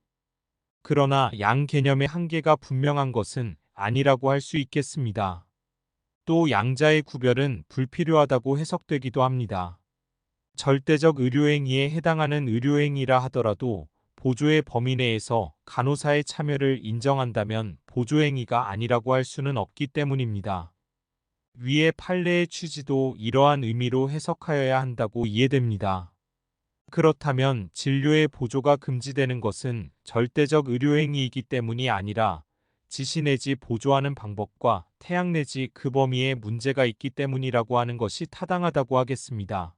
[SPEAKER 2] 그러나 양 개념의 한계가 분명한 것은 아니라고 할 수 있겠습니다. 또 양자의 구별은 불필요하다고 해석되기도 합니다. 절대적 의료행위에 해당하는 의료행위라 하더라도 보조의 범위 내에서 간호사의 참여를 인정한다면 보조행위가 아니라고 할 수는 없기 때문입니다. 위의 판례의 취지도 이러한 의미로 해석하여야 한다고 이해됩니다. 그렇다면 진료의 보조가 금지되는 것은 절대적 의료행위이기 때문이 아니라 지시 내지 보조하는 방법과 태양 내지 그 범위에 문제가 있기 때문이라고 하는 것이 타당하다고 하겠습니다.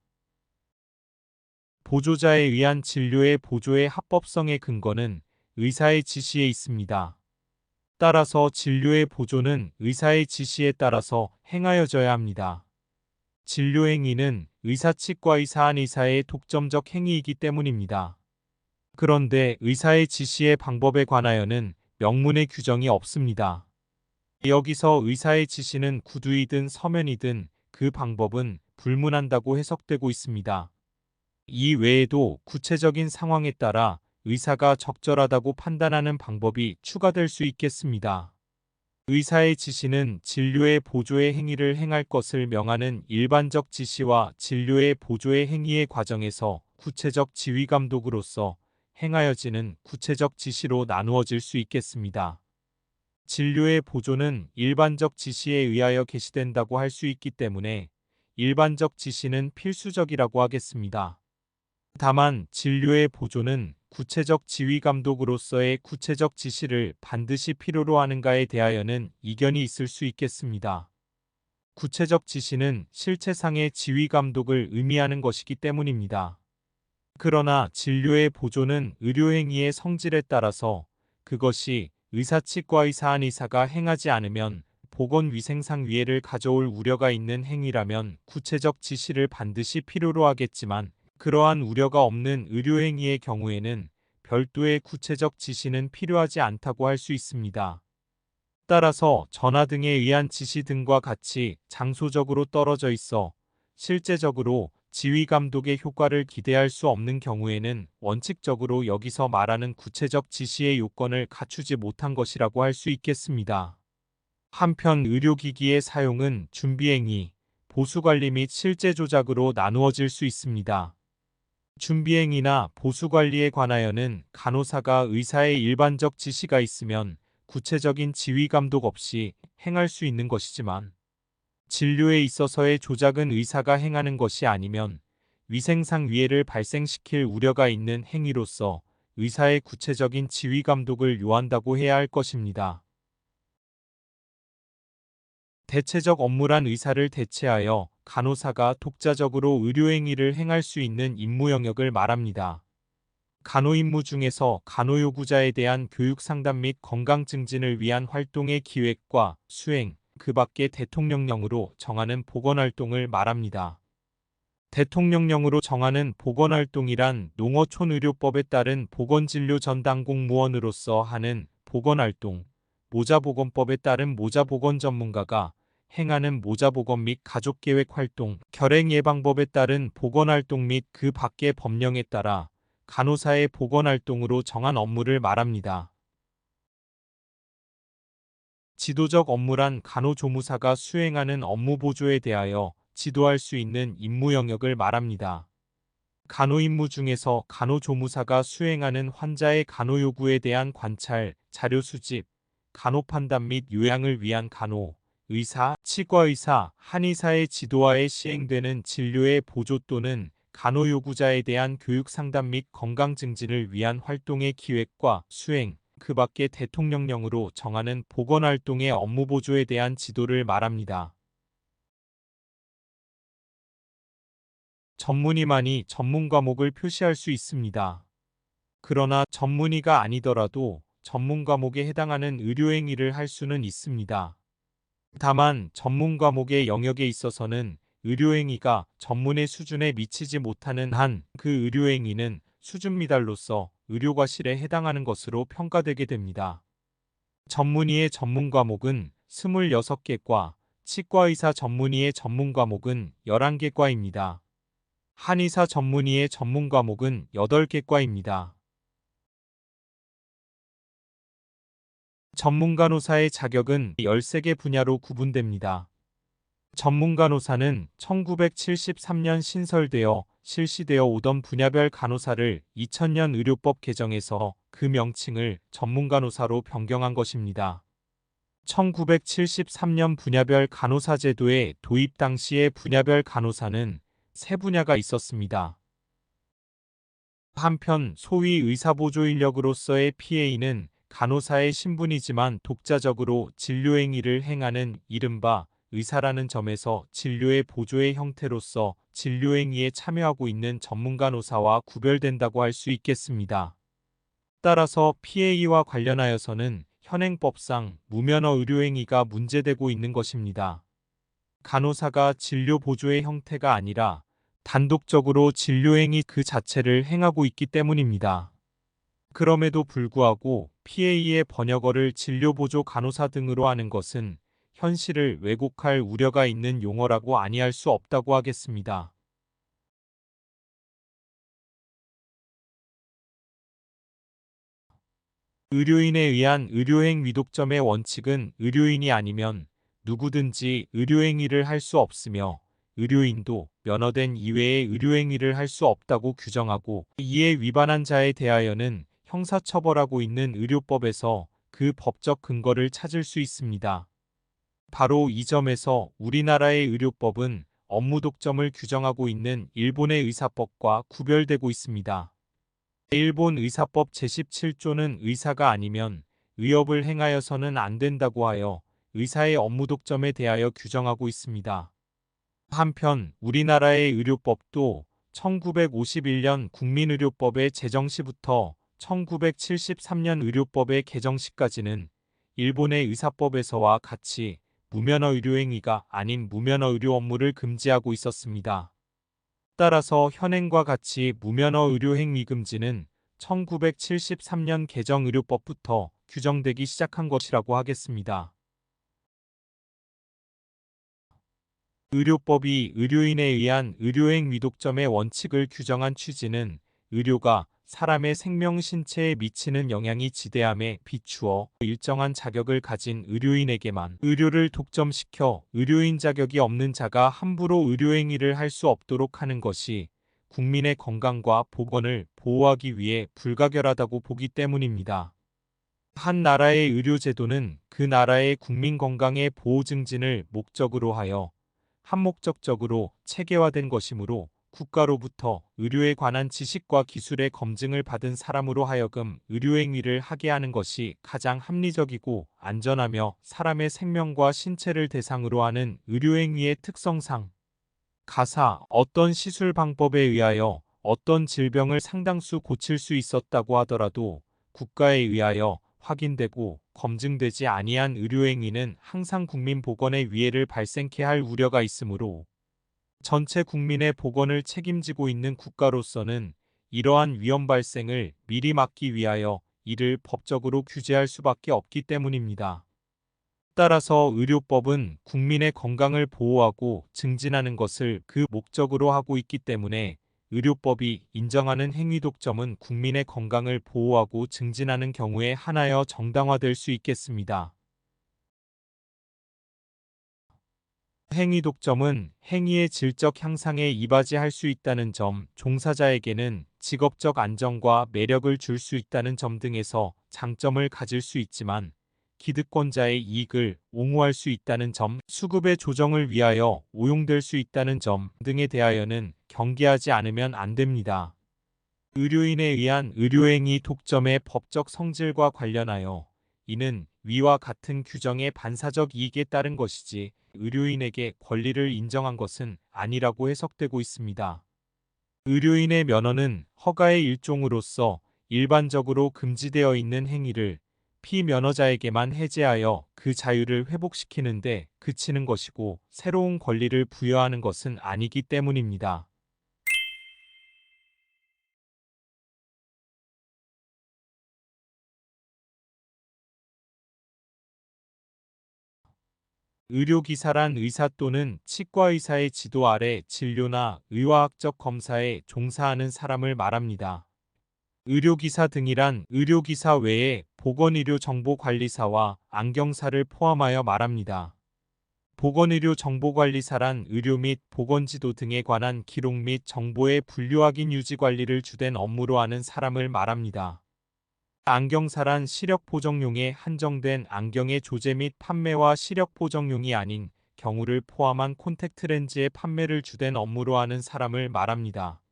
[SPEAKER 2] 보조자에 의한 진료의 보조의 합법성의 근거는 의사의 지시에 있습니다. 따라서 진료의 보조는 의사의 지시에 따라서 행하여져야 합니다. 진료행위는 의사 측과 의사한 의사의 독점적 행위이기 때문입니다. 그런데 의사의 지시의 방법에 관하여는 명문의 규정이 없습니다. 여기서 의사의 지시는 구두이든 서면이든 그 방법은 불문한다고 해석되고 있습니다. 이 외에도 구체적인 상황에 따라 의사가 적절하다고 판단하는 방법이 추가될 수 있겠습니다. 의사의 지시는 진료의 보조의 행위를 행할 것을 명하는 일반적 지시와 진료의 보조의 행위의 과정에서 구체적 지휘 감독으로서 행하여지는 구체적 지시로 나누어질 수 있겠습니다. 진료의 보조는 일반적 지시에 의하여 개시된다고 할 수 있기 때문에 일반적 지시는 필수적이라고 하겠습니다. 다만 진료의 보조는 구체적 지휘 감독으로서의 구체적 지시를 반드시 필요로 하는가에 대하여는 이견이 있을 수 있겠습니다. 구체적 지시는 실체상의 지휘 감독을 의미하는 것이기 때문입니다. 그러나 진료의 보조는 의료행위의 성질에 따라서 그것이 의사 측과 의사한 의사가 행하지 않으면 보건위생상 위해를 가져올 우려가 있는 행위라면 구체적 지시를 반드시 필요로 하겠지만 그러한 우려가 없는 의료행위의 경우에는 별도의 구체적 지시는 필요하지 않다고 할 수 있습니다. 따라서 전화 등에 의한 지시 등과 같이 장소적으로 떨어져 있어 실제적으로 지휘 감독의 효과를 기대할 수 없는 경우에는 원칙적으로 여기서 말하는 구체적 지시의 요건을 갖추지 못한 것이라고 할 수 있겠습니다. 한편 의료기기의 사용은 준비행위, 보수관리 및 실제 조작으로 나누어질 수 있습니다. 준비행위나 보수관리에 관하여는 간호사가 의사의 일반적 지시가 있으면 구체적인 지휘 감독 없이 행할 수 있는 것이지만 진료에 있어서의 조작은 의사가 행하는 것이 아니면 위생상 위해를 발생시킬 우려가 있는 행위로서 의사의 구체적인 지휘 감독을 요한다고 해야 할 것입니다. 대체적 업무란 의사를 대체하여 간호사가 독자적으로 의료행위를 행할 수 있는 임무 영역을 말합니다. 간호 임무 중에서 간호요구자에 대한 교육 상담 및 건강 증진을 위한 활동의 기획과 수행, 그 밖에 대통령령으로 정하는 보건활동을 말합니다. 대통령령으로 정하는 보건활동이란 농어촌의료법에 따른 보건진료 전담 공무원으로서 하는 보건활동, 모자보건법에 따른 모자보건 전문가가 행하는 모자보건 및 가족계획 활동, 결핵예방법에 따른 보건활동 및 그 밖의 법령에 따라 간호사의 보건활동으로 정한 업무를 말합니다. 지도적 업무란 간호조무사가 수행하는 업무 보조에 대하여 지도할 수 있는 임무 영역을 말합니다. 간호 임무 중에서 간호조무사가 수행하는 환자의 간호 요구에 대한 관찰, 자료 수집, 간호 판단 및 요양을 위한 간호, 의사, 치과의사, 한의사의 지도하에 시행되는 진료의 보조 또는 간호 요구자에 대한 교육 상담 및 건강 증진을 위한 활동의 기획과 수행, 그 밖에 대통령령으로 정하는 보건활동의 업무 보조에 대한 지도를 말합니다. 전문의만이 전문 과목을 표시할 수 있습니다. 그러나 전문의가 아니더라도 전문 과목에 해당하는 의료행위를 할 수는 있습니다. 다만 전문 과목의 영역에 있어서는 의료행위가 전문의 수준에 미치지 못하는 한 그 의료행위는 수준 미달로서 의료과실에 해당하는 것으로 평가되게 됩니다. 전문의의 전문 과목은 26개과, 치과의사 전문의의 전문 과목은 11개과입니다. 한의사 전문의의 전문 과목은 8개과입니다. 전문간호사의 자격은 13개 분야로 구분됩니다. 전문간호사는 1973년 신설되어 실시되어 오던 분야별 간호사를 2000년 의료법 개정에서 그 명칭을 전문간호사로 변경한 것입니다. 1973년 분야별 간호사 제도의 도입 당시의 분야별 간호사는 세 분야가 있었습니다. 한편 소위 의사보조 인력으로서의 PA는 간호사의 신분이지만 독자적으로 진료행위를 행하는 이른바 의사라는 점에서 진료의 보조의 형태로서 진료행위에 참여하고 있는 전문간호사와 구별된다고 할 수 있겠습니다. 따라서 PA와 관련하여서는 현행법상 무면허 의료행위가 문제되고 있는 것입니다. 간호사가 진료 보조의 형태가 아니라 단독적으로 진료행위 그 자체를 행하고 있기 때문입니다. 그럼에도 불구하고 PA의 번역어를 진료보조 간호사 등으로 하는 것은 현실을 왜곡할 우려가 있는 용어라고 아니할 수 없다고 하겠습니다. 의료인에 의한 의료행 위독점의 원칙은 의료인이 아니면 누구든지 의료행위를 할 수 없으며 의료인도 면허된 이외의 의료행위를 할 수 없다고 규정하고 이에 위반한 자에 대하여는 형사처벌하고 있는 의료법에서 그 법적 근거를 찾을 수 있습니다. 바로 이 점에서 우리나라의 의료법은 업무 독점을 규정하고 있는 일본의 의사법과 구별되고 있습니다. 일본 의사법 제17조는 의사가 아니면 의업을 행하여서는 안 된다고 하여 의사의 업무 독점에 대하여 규정하고 있습니다. 한편 우리나라의 의료법도 1951년 국민의료법의 제정 시부터 1973년 의료법의 개정 시까지는 일본의 의사법에서와 같이 무면허 의료행위가 아닌 무면허 의료 업무를 금지하고 있었습니다. 따라서 현행과 같이 무면허 의료행위 금지는 1973년 개정 의료법부터 규정되기 시작한 것이라고 하겠습니다. 의료법이 의료인에 의한 의료행 위독점의 원칙을 규정한 취지는 의료가 사람의 생명 신체에 미치는 영향이 지대함에 비추어 일정한 자격을 가진 의료인에게만 의료를 독점시켜 의료인 자격이 없는 자가 함부로 의료행위를 할 수 없도록 하는 것이 국민의 건강과 보건을 보호하기 위해 불가결하다고 보기 때문입니다. 한 나라의 의료제도는 그 나라의 국민 건강의 보호 증진을 목적으로 하여 한목적적으로 체계화된 것이므로 국가로부터 의료에 관한 지식과 기술의 검증을 받은 사람으로 하여금 의료행위를 하게 하는 것이 가장 합리적이고 안전하며 사람의 생명과 신체를 대상으로 하는 의료행위의 특성상 가사 어떤 시술 방법에 의하여 어떤 질병을 상당수 고칠 수 있었다고 하더라도 국가에 의하여 확인되고 검증되지 아니한 의료행위는 항상 국민 보건에 위해를 발생케 할 우려가 있으므로 전체 국민의 보건을 책임지고 있는 국가로서는 이러한 위험 발생을 미리 막기 위하여 이를 법적으로 규제할 수밖에 없기 때문입니다. 따라서 의료법은 국민의 건강을 보호하고 증진하는 것을 그 목적으로 하고 있기 때문에 의료법이 인정하는 행위독점은 국민의 건강을 보호하고 증진하는 경우에 한하여 정당화될 수 있겠습니다. 행위독점은 행위의 질적 향상에 이바지할 수 있다는 점, 종사자에게는 직업적 안정과 매력을 줄 수 있다는 점 등에서 장점을 가질 수 있지만 기득권자의 이익을 옹호할 수 있다는 점, 수급의 조정을 위하여 오용될 수 있다는 점 등에 대하여는 경계하지 않으면 안 됩니다. 의료인에 의한 의료행위 독점의 법적 성질과 관련하여 이는 위와 같은 규정의 반사적 이익에 따른 것이지 의료인에게 권리를 인정한 것은 아니라고 해석되고 있습니다. 의료인의 면허는 허가의 일종으로서 일반적으로 금지되어 있는 행위를 피면허자에게만 해제하여 그 자유를 회복시키는 데 그치는 것이고 새로운 권리를 부여하는 것은 아니기 때문입니다. 의료기사란 의사 또는 치과의사의 지도 아래 진료나 의화학적 검사에 종사하는 사람을 말합니다. 의료기사 등이란 의료기사 외에 보건의료정보관리사와 안경사를 포함하여 말합니다. 보건의료정보관리사란 의료 및 보건지도 등에 관한 기록 및 정보의 분류 확인 유지 관리를 주된 업무로 하는 사람을 말합니다. 안경사란 시력 보정용에 한정된 안경의 조제 및 판매와 시력 보정용이 아닌 경우를 포함한 콘택트 렌즈의 판매를 주된 업무로 하는 사람을 말합니다.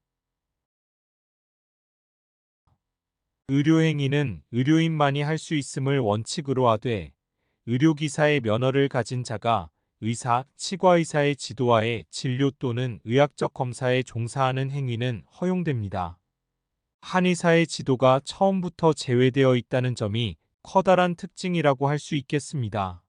[SPEAKER 2] 의료행위는 의료인만이 할 수 있음을 원칙으로 하되 의료기사의 면허를 가진 자가 의사, 치과의사의 지도하에 진료 또는 의학적 검사에 종사하는 행위는 허용됩니다. 한의사의 지도가 처음부터 제외되어 있다는 점이 커다란 특징이라고 할 수 있겠습니다.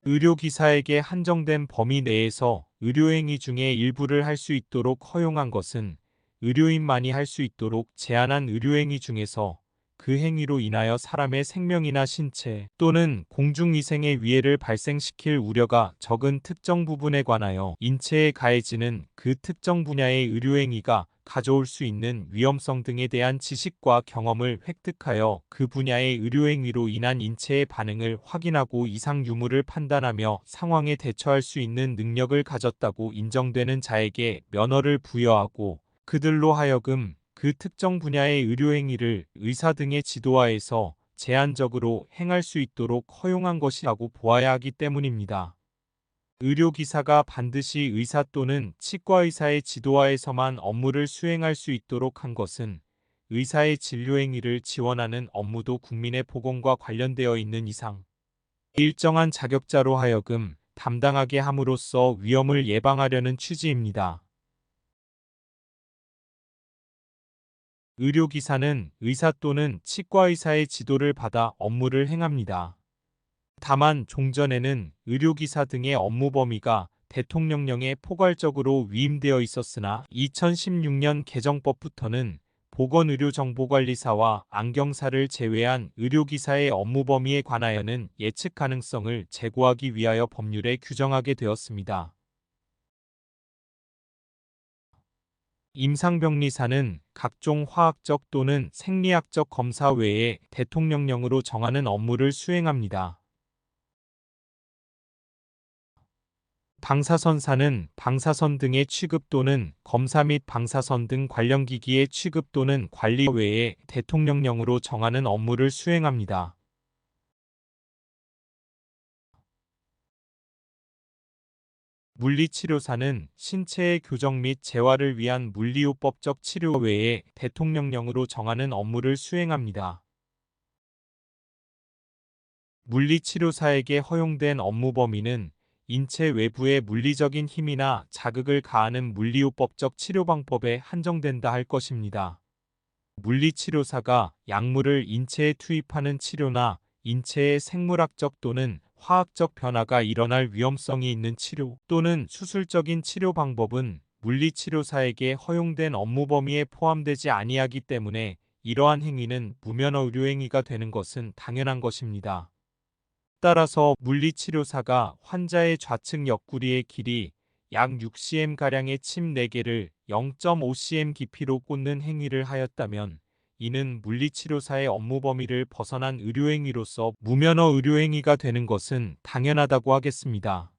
[SPEAKER 2] 의료기사에게 한정된 범위 내에서 의료행위 중에 일부를 할 수 있도록 허용한 것은 의료인만이 할 수 있도록 제한한 의료행위 중에서 그 행위로 인하여 사람의 생명이나 신체 또는 공중위생에 위해를 발생시킬 우려가 적은 특정 부분에 관하여 인체에 가해지는 그 특정 분야의 의료행위가 가져올 수 있는 위험성 등에 대한 지식과 경험을 획득하여 그 분야의 의료행위로 인한 인체의 반응을 확인하고 이상 유무를 판단하며 상황에 대처할 수 있는 능력을 가졌다고 인정되는 자에게 면허를 부여하고 그들로 하여금 그 특정 분야의 의료행위를 의사 등의 지도하에서 제한적으로 행할 수 있도록 허용한 것이라고 보아야 하기 때문입니다. 의료기사가 반드시 의사 또는 치과의사의 지도하에서만 업무를 수행할 수 있도록 한 것은 의사의 진료행위를 지원하는 업무도 국민의 보건과 관련되어 있는 이상 일정한 자격자로 하여금 담당하게 함으로써 위험을 예방하려는 취지입니다. 의료기사는 의사 또는 치과의사의 지도를 받아 업무를 행합니다. 다만 종전에는 의료기사 등의 업무 범위가 대통령령에 포괄적으로 위임되어 있었으나 2016년 개정법부터는 보건의료정보관리사와 안경사를 제외한 의료기사의 업무 범위에 관하여는 예측 가능성을 제고하기 위하여 법률에 규정하게 되었습니다. 임상병리사는 각종 화학적 또는 생리학적 검사 외에 대통령령으로 정하는 업무를 수행합니다. 방사선사는 방사선 등의 취급 또는 검사 및 방사선 등 관련 기기의 취급 또는 관리 외에 대통령령으로 정하는 업무를 수행합니다. 물리치료사는 신체의 교정 및 재활을 위한 물리요법적 치료 외에 대통령령으로 정하는 업무를 수행합니다. 물리치료사에게 허용된 업무 범위는 인체 외부의 물리적인 힘이나 자극을 가하는 물리요법적 치료 방법에 한정된다 할 것입니다. 물리치료사가 약물을 인체에 투입하는 치료나 인체의 생물학적 또는 화학적 변화가 일어날 위험성이 있는 치료 또는 수술적인 치료 방법은 물리치료사에게 허용된 업무 범위에 포함되지 아니하기 때문에 이러한 행위는 무면허 의료행위가 되는 것은 당연한 것입니다. 따라서 물리치료사가 환자의 좌측 옆구리의 길이 약 6cm가량의 침 4개를 0.5cm 깊이로 꽂는 행위를 하였다면 이는 물리치료사의 업무 범위를 벗어난 의료행위로서 무면허 의료행위가 되는 것은 당연하다고 하겠습니다.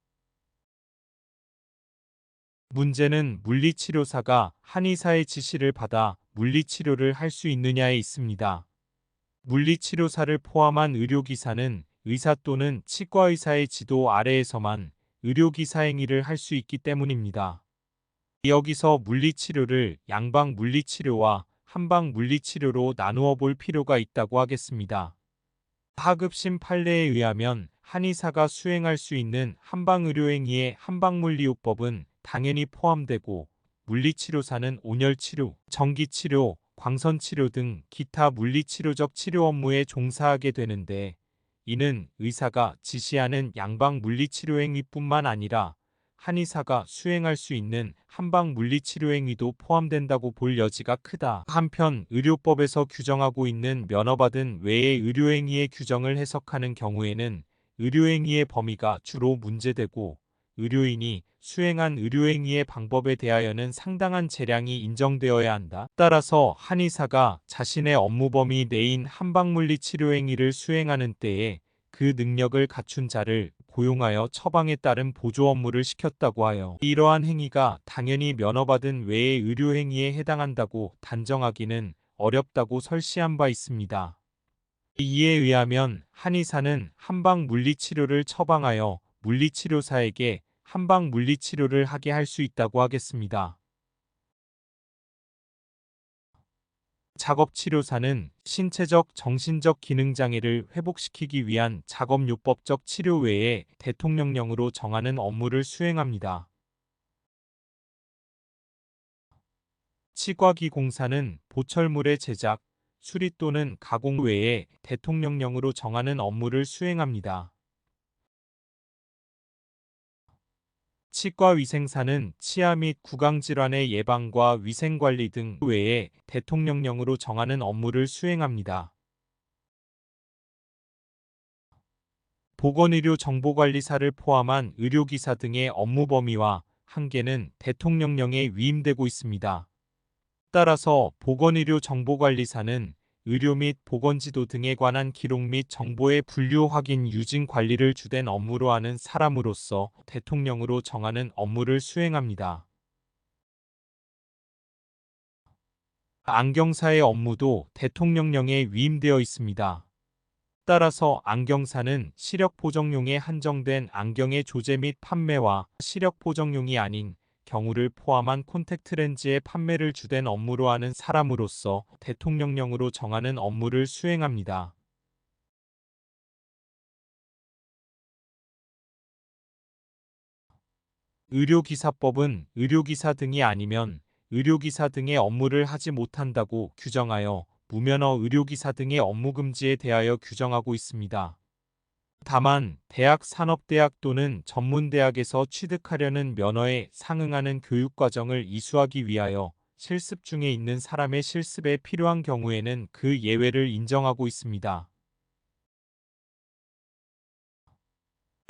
[SPEAKER 2] 문제는 물리치료사가 한의사의 지시를 받아 물리치료를 할 수 있느냐에 있습니다. 물리치료사를 포함한 의료기사는 의사 또는 치과의사의 지도 아래에서만 의료기사 행위를 할 수 있기 때문입니다. 여기서 물리치료를 양방 물리치료와 한방 물리치료로 나누어 볼 필요가 있다고 하겠습니다. 하급심 판례에 의하면 한의사가 수행할 수 있는 한방의료행위의 한방물리요법은 당연히 포함되고 물리치료사는 온열치료, 전기치료, 광선치료 등 기타 물리치료적 치료 업무에 종사하게 되는데 이는 의사가 지시하는 양방 물리치료 행위뿐만 아니라 한의사가 수행할 수 있는 한방 물리치료 행위도 포함된다고 볼 여지가 크다. 한편 의료법에서 규정하고 있는 면허받은 외의 의료행위의 규정을 해석하는 경우에는 의료행위의 범위가 주로 문제되고 의료인이 수행한 의료행위의 방법에 대하여는 상당한 재량이 인정되어야 한다. 따라서 한의사가 자신의 업무 범위 내인 한방물리치료 행위를 수행하는 때에 그 능력을 갖춘 자를 고용하여 처방에 따른 보조 업무를 시켰다고 하여 이러한 행위가 당연히 면허받은 외의 의료행위에 해당한다고 단정하기는 어렵다고 설시한 바 있습니다. 이에 의하면 한의사는 한방 물리치료를 처방하여 물리치료사에게 한방 물리치료를 하게 할 수 있다고 하겠습니다. 작업치료사는 신체적, 정신적 기능장애를 회복시키기 위한 작업요법적 치료 외에 대통령령으로 정하는 업무를 수행합니다. 치과기공사는 보철물의 제작, 수리 또는 가공 외에 대통령령으로 정하는 업무를 수행합니다. 치과위생사는 치아 및 구강질환의 예방과 위생관리 등 외에 대통령령으로 정하는 업무를 수행합니다. 보건의료정보관리사를 포함한 의료기사 등의 업무 범위와 한계는 대통령령에 위임되고 있습니다. 따라서 보건의료정보관리사는 의료 및 보건지도 등에 관한 기록 및 정보의 분류 확인 유진 관리를 주된 업무로 하는 사람으로서 대통령으로 정하는 업무를 수행합니다. 안경사의 업무도 대통령령에 위임되어 있습니다. 따라서 안경사는 시력보정용에 한정된 안경의 조제 및 판매와 시력보정용이 아닌 경우를 포함한 콘택트렌즈의 판매를 주된 업무로 하는 사람으로서 대통령령으로 정하는 업무를 수행합니다. 의료기사법은 의료기사 등이 아니면 의료기사 등의 업무를 하지 못한다고 규정하여 무면허 의료기사 등의 업무 금지에 대하여 규정하고 있습니다. 다만 대학 산업대학 또는 전문대학에서 취득하려는 면허에 상응하는 교육과정을 이수하기 위하여 실습 중에 있는 사람의 실습에 필요한 경우에는 그 예외를 인정하고 있습니다.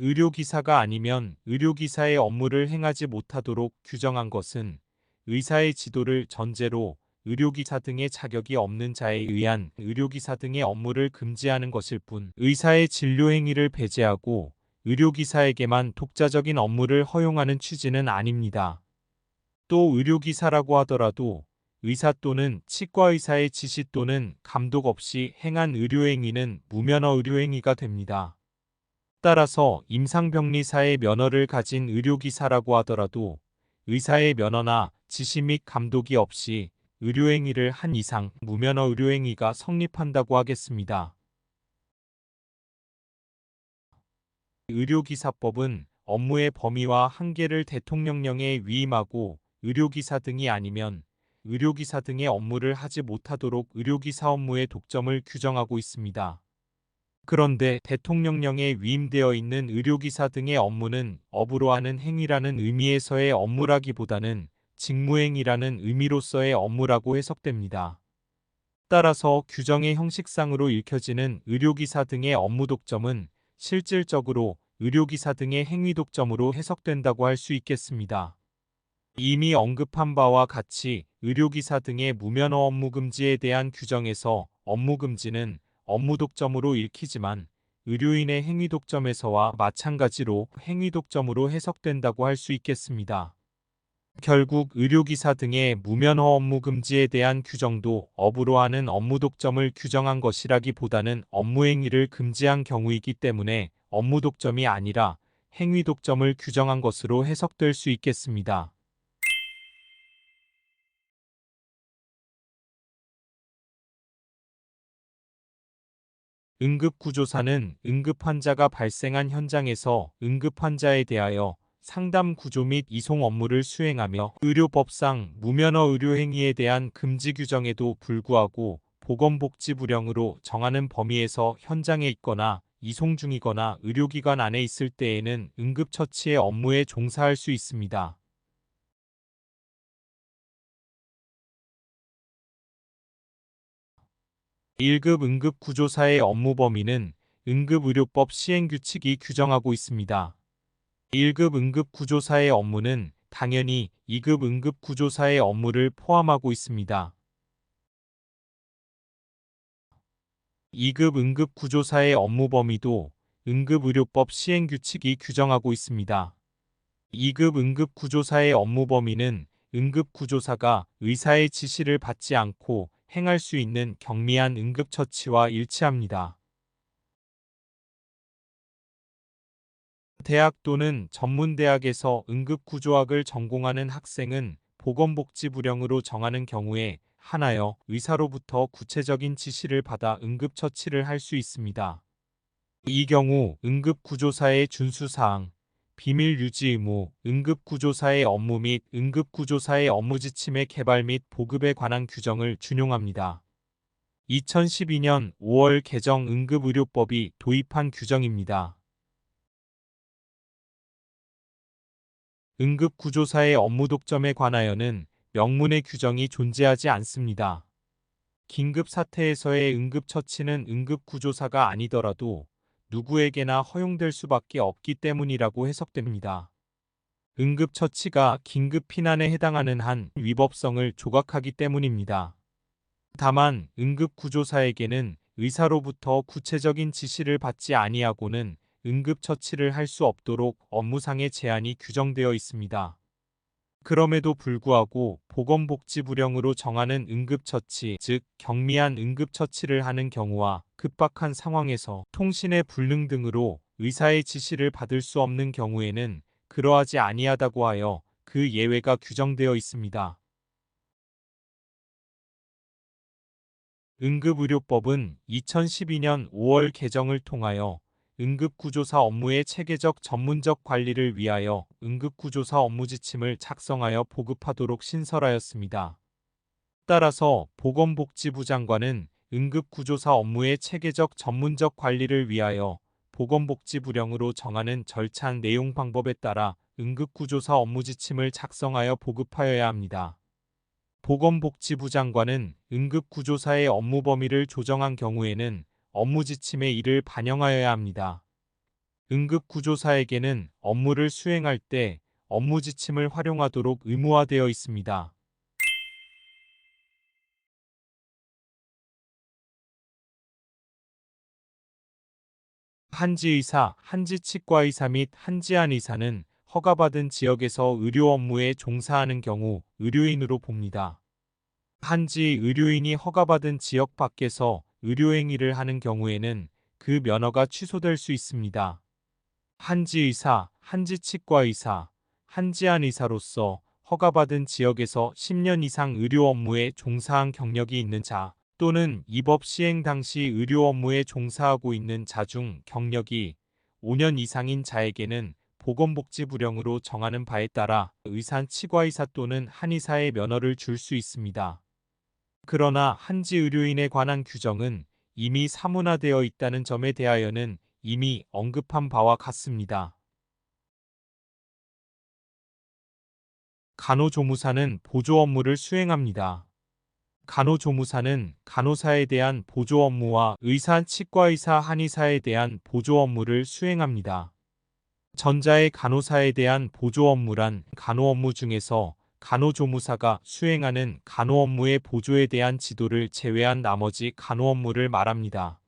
[SPEAKER 2] 의료기사가 아니면 의료기사의 업무를 행하지 못하도록 규정한 것은 의사의 지도를 전제로 의료기사 등의 자격이 없는 자에 의한 의료기사 등의 업무를 금지하는 것일 뿐 의사의 진료 행위를 배제하고 의료기사에게만 독자적인 업무를 허용하는 취지는 아닙니다. 또 의료기사라고 하더라도 의사 또는 치과의사의 지시 또는 감독 없이 행한 의료행위는 무면허 의료행위가 됩니다. 따라서 임상병리사의 면허를 가진 의료기사라고 하더라도 의사의 면허나 지시 및 감독이 없이 의료행위를 한 이상 무면허 의료행위가 성립한다고 하겠습니다. 의료기사법은 업무의 범위와 한계를 대통령령에 위임하고 의료기사 등이 아니면 의료기사 등의 업무를 하지 못하도록 의료기사 업무의 독점을 규정하고 있습니다. 그런데 대통령령에 위임되어 있는 의료기사 등의 업무는 업으로 하는 행위라는 의미에서의 업무라기보다는 직무행위라는 의미로서의 업무라고 해석됩니다. 따라서 규정의 형식상으로 읽혀지는 의료기사 등의 업무 독점은 실질적으로 의료기사 등의 행위 독점으로 해석된다고 할 수 있겠습니다. 이미 언급한 바와 같이 의료기사 등의 무면허 업무 금지에 대한 규정에서 업무 금지는 업무 독점으로 읽히지만 의료인의 행위 독점에서와 마찬가지로 행위 독점으로 해석된다고 할 수 있겠습니다. 결국 의료기사 등의 무면허 업무 금지에 대한 규정도 업으로 하는 업무 독점을 규정한 것이라기보다는 업무 행위를 금지한 경우이기 때문에 업무 독점이 아니라 행위 독점을 규정한 것으로 해석될 수 있겠습니다. 응급구조사는 응급환자가 발생한 현장에서 응급환자에 대하여 상담 구조 및 이송 업무를 수행하며 의료법상 무면허 의료행위에 대한 금지 규정에도 불구하고 보건복지부령으로 정하는 범위에서 현장에 있거나 이송 중이거나 의료기관 안에 있을 때에는 응급처치의 업무에 종사할 수 있습니다. 1급 응급구조사의 업무 범위는 응급의료법 시행규칙이 규정하고 있습니다. 1급 응급구조사의 업무는 당연히 2급 응급구조사의 업무를 포함하고 있습니다. 2급 응급구조사의 업무 범위도 응급의료법 시행규칙이 규정하고 있습니다. 2급 응급구조사의 업무 범위는 응급구조사가 의사의 지시를 받지 않고 행할 수 있는 경미한 응급처치와 일치합니다. 대학 또는 전문대학에서 응급구조학을 전공하는 학생은 보건복지부령으로 정하는 경우에 한하여 의사로부터 구체적인 지시를 받아 응급처치를 할 수 있습니다. 이 경우 응급구조사의 준수사항, 비밀 유지 의무, 응급구조사의 업무 및 응급구조사의 업무 지침의 개발 및 보급에 관한 규정을 준용합니다. 2012년 5월 개정 응급의료법이 도입한 규정입니다. 응급구조사의 업무 독점에 관하여는 명문의 규정이 존재하지 않습니다. 긴급사태에서의 응급처치는 응급구조사가 아니더라도 누구에게나 허용될 수밖에 없기 때문이라고 해석됩니다. 응급처치가 긴급피난에 해당하는 한 위법성을 조각하기 때문입니다. 다만 응급구조사에게는 의사로부터 구체적인 지시를 받지 아니하고는 응급처치를 할 수 없도록 업무상의 제한이 규정되어 있습니다. 그럼에도 불구하고 보건복지부령으로 정하는 응급처치, 즉 경미한 응급처치를 하는 경우와 급박한 상황에서 통신의 불능 등으로 의사의 지시를 받을 수 없는 경우에는 그러하지 아니하다고 하여 그 예외가 규정되어 있습니다. 응급의료법은 2012년 5월 개정을 통하여 응급구조사 업무의 체계적 전문적 관리를 위하여 응급구조사 업무 지침을 작성하여 보급하도록 신설하였습니다. 따라서 보건복지부 장관은 응급구조사 업무의 체계적 전문적 관리를 위하여 보건복지부령으로 정하는 절차 내용 방법에 따라 응급구조사 업무 지침을 작성하여 보급하여야 합니다. 보건복지부 장관은 응급구조사의 업무 범위를 조정한 경우에는 업무 지침에 이를 반영하여야 합니다. 응급구조사에게는 업무를 수행할 때 업무 지침을 활용하도록 의무화되어 있습니다. 한지의사, 한지치과의사 및 한지한의사는 허가받은 지역에서 의료 업무에 종사하는 경우 의료인으로 봅니다. 한지 의료인이 허가받은 지역 밖에서 의료행위를 하는 경우에는 그 면허가 취소될 수 있습니다. 한지의사, 한지치과의사, 한지한의사로서 허가받은 지역에서 10년 이상 의료 업무에 종사한 경력이 있는 자 또는 이 법 시행 당시 의료 업무에 종사하고 있는 자 중 경력이 5년 이상인 자에게는 보건복지부령으로 정하는 바에 따라 의산 치과의사 또는 한의사의 면허를 줄 수 있습니다. 그러나 한지의료인에 관한 규정은 이미 사문화되어 있다는 점에 대하여는 이미 언급한 바와 같습니다. 간호조무사는 보조 업무를 수행합니다. 간호조무사는 간호사에 대한 보조 업무와 의사, 치과의사, 한의사에 대한 보조 업무를 수행합니다. 전자의 간호사에 대한 보조 업무란 간호 업무 중에서 간호조무사가 수행하는 간호 업무의 보조에 대한 지도를 제외한 나머지 간호 업무를 말합니다.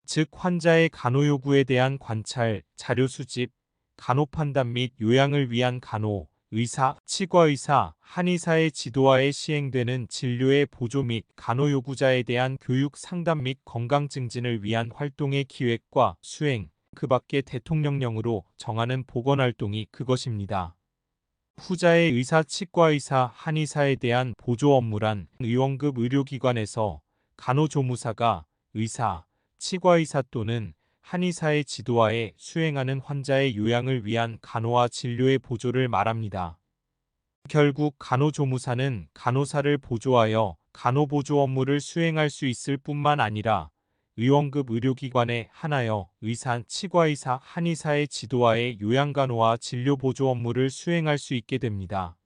[SPEAKER 2] 즉 환자의 간호 요구에 대한 관찰, 자료 수집, 간호 판단 및 요양을 위한 간호, 의사, 치과의사, 한의사의 지도하에 시행되는 진료의 보조 및 간호 요구자에 대한 교육 상담 및 건강 증진을 위한 활동의 기획과 수행, 그 밖에 대통령령으로 정하는 보건활동이 그것입니다. 후자의 의사, 치과의사, 한의사에 대한 보조 업무란 의원급 의료기관에서 간호조무사가 의사, 치과의사 또는 한의사의 지도하에 수행하는 환자의 요양을 위한 간호와 진료의 보조를 말합니다. 결국 간호조무사는 간호사를 보조하여 간호보조 업무를 수행할 수 있을 뿐만 아니라 의원급 의료기관에 한하여 의사, 치과의사, 한의사의 지도하에 요양간호와 진료보조 업무를 수행할 수 있게 됩니다.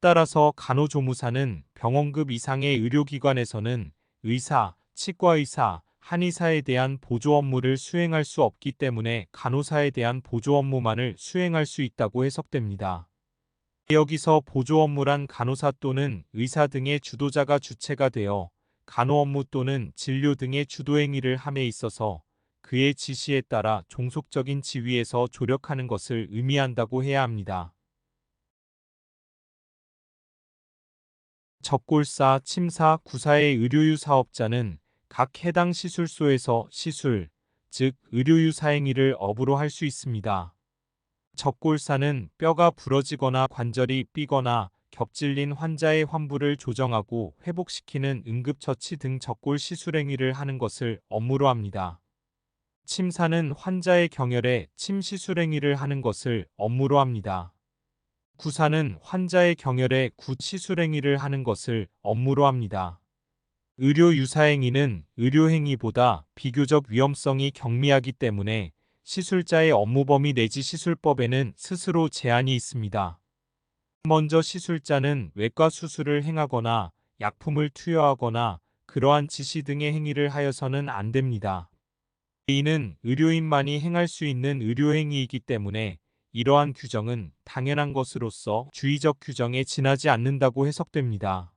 [SPEAKER 2] 따라서 간호조무사는 병원급 이상의 의료기관에서는 의사, 치과의사, 한의사에 대한 보조 업무를 수행할 수 없기 때문에 간호사에 대한 보조 업무만을 수행할 수 있다고 해석됩니다. 여기서 보조 업무란 간호사 또는 의사 등의 주도자가 주체가 되어 간호 업무 또는 진료 등의 주도 행위를 함에 있어서 그의 지시에 따라 종속적인 지위에서 조력하는 것을 의미한다고 해야 합니다. 적골사, 침사, 구사의 의료유 사업자는 각 해당 시술소에서 시술, 즉 의료유 사행위를 업으로 할 수 있습니다. 적골사는 뼈가 부러지거나 관절이 삐거나 겹질린 환자의 환부를 조정하고 회복시키는 응급처치 등 적골 시술행위를 하는 것을 업무로 합니다. 침사는 환자의 경혈에 침 시술행위를 하는 것을 업무로 합니다. 구사는 환자의 경혈에 구 시술행위를 하는 것을 업무로 합니다. 의료 유사행위는 의료행위보다 비교적 위험성이 경미하기 때문에 시술자의 업무 범위 내지 시술법에는 스스로 제한이 있습니다. 먼저 시술자는 외과 수술을 행하거나 약품을 투여하거나 그러한 지시 등의 행위를 하여서는 안 됩니다. 이는 의료인만이 행할 수 있는 의료행위이기 때문에 이러한 규정은 당연한 것으로서 주의적 규정에 지나지 않는다고 해석됩니다.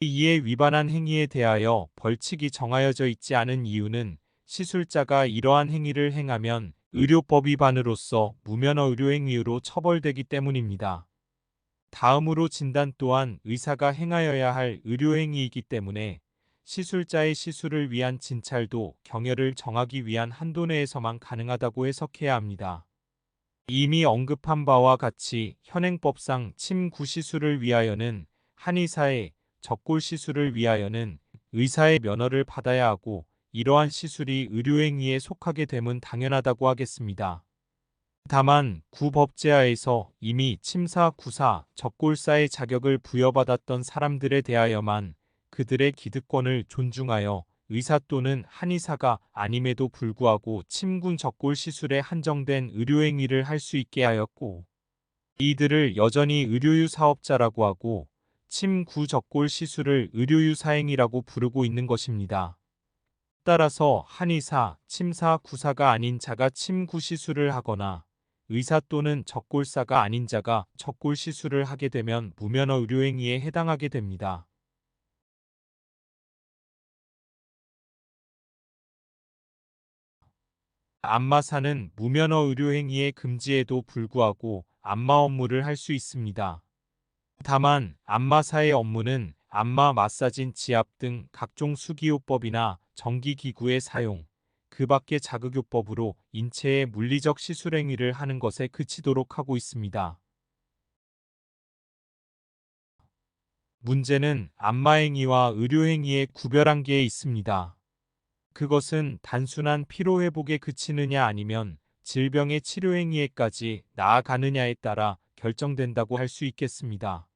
[SPEAKER 2] 이에 위반한 행위에 대하여 벌칙이 정하여져 있지 않은 이유는 시술자가 이러한 행위를 행하면 의료법 위반으로서 무면허 의료행위로 처벌되기 때문입니다. 다음으로 진단 또한 의사가 행하여야 할 의료행위이기 때문에 시술자의 시술을 위한 진찰도 경혈을 정하기 위한 한도 내에서만 가능하다고 해석해야 합니다. 이미 언급한 바와 같이 현행법상 침구 시술을 위하여는 한의사의, 적골 시술을 위하여는 의사의 면허를 받아야 하고 이러한 시술이 의료행위에 속하게 됨은 당연하다고 하겠습니다. 다만 구법제하에서 이미 침사, 구사, 적골사의 자격을 부여받았던 사람들에 대하여만 그들의 기득권을 존중하여 의사 또는 한의사가 아님에도 불구하고 침군 적골 시술에 한정된 의료행위를 할 수 있게 하였고 이들을 여전히 의료유 사업자라고 하고 침구 적골 시술을 의료유 사행위라고 부르고 있는 것입니다. 따라서 한의사, 침사, 구사가 아닌 자가 침구 시술을 하거나 의사 또는 적골사가 아닌 자가 적골 시술을 하게 되면 무면허 의료행위에 해당하게 됩니다. 안마사는 무면허 의료행위의 금지에도 불구하고 안마 업무를 할 수 있습니다. 다만 안마사의 업무는 안마 마사진 지압 등 각종 수기요법이나 전기기구의 사용, 그 밖의 자극요법으로 인체의 물리적 시술행위를 하는 것에 그치도록 하고 있습니다. 문제는 안마행위와 의료행위의 구별한계에 있습니다. 그것은 단순한 피로회복에 그치느냐 아니면 질병의 치료행위에까지 나아가느냐에 따라 결정된다고 할 수 있겠습니다.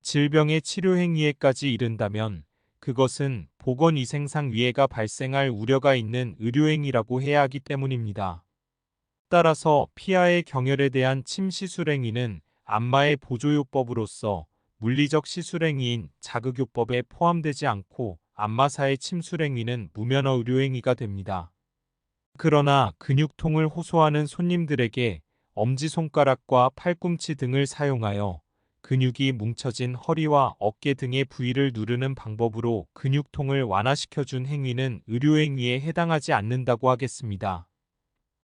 [SPEAKER 2] 질병의 치료행위에까지 이른다면 그것은 보건위생상 위해가 발생할 우려가 있는 의료행위라고 해야 하기 때문입니다. 따라서 피하의 경혈에 대한 침시술행위는 안마의 보조요법으로서 물리적 시술행위인 자극요법에 포함되지 않고 안마사의 침술행위는 무면허 의료행위가 됩니다. 그러나 근육통을 호소하는 손님들에게 엄지손가락과 팔꿈치 등을 사용하여 근육이 뭉쳐진 허리와 어깨 등의 부위를 누르는 방법으로 근육통을 완화시켜준 행위는 의료행위에 해당하지 않는다고 하겠습니다.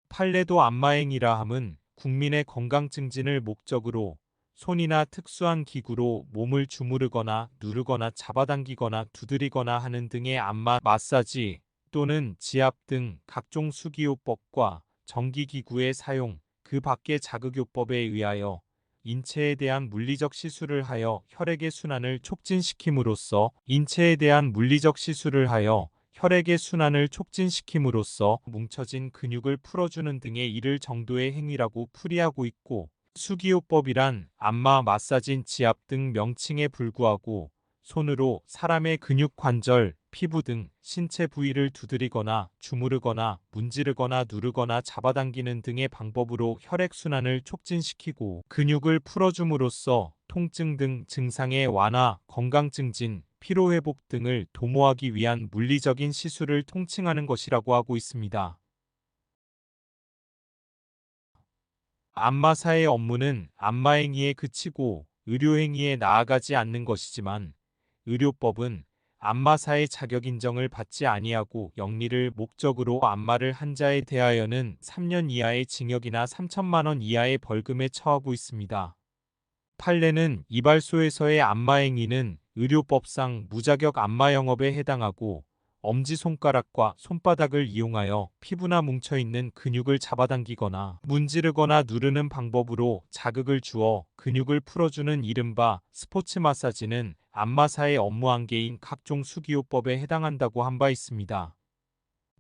[SPEAKER 2] 판례도 안마행위라 함은 국민의 건강 증진을 목적으로 손이나 특수한 기구로 몸을 주무르거나 누르거나 잡아당기거나 두드리거나 하는 등의 안마 마사지 또는 지압 등 각종 수기요법과 전기기구의 사용, 그 밖의 자극요법에 의하여 인체에 대한 물리적 시술을 하여 혈액의 순환을 촉진시킴으로써 뭉쳐진 근육을 풀어주는 등의 이를 정도의 행위라고 풀이하고 있고, 수기요법이란 안마, 마사진, 지압 등 명칭에 불구하고 손으로 사람의 근육 관절, 피부 등 신체 부위를 두드리거나 주무르거나 문지르거나 누르거나 잡아당기는 등의 방법으로 혈액순환을 촉진시키고 근육을 풀어줌으로써 통증 등 증상의 완화, 건강 증진, 피로회복 등을 도모하기 위한 물리적인 시술을 통칭하는 것이라고 하고 있습니다. 안마사의 업무는 안마행위에 그치고 의료행위에 나아가지 않는 것이지만 의료법은 안마사의 자격인정을 받지 아니하고 영리를 목적으로 안마를 한 자에 대하여는 3년 이하의 징역이나 3천만 원 이하의 벌금에 처하고 있습니다. 판례는 이발소에서의 안마행위는 의료법상 무자격 안마 영업에 해당하고 엄지손가락과 손바닥을 이용하여 피부나 뭉쳐있는 근육을 잡아당기거나 문지르거나 누르는 방법으로 자극을 주어 근육을 풀어주는 이른바 스포츠 마사지는 안마사의 업무 한계인 각종 수기요법에 해당한다고 한 바 있습니다.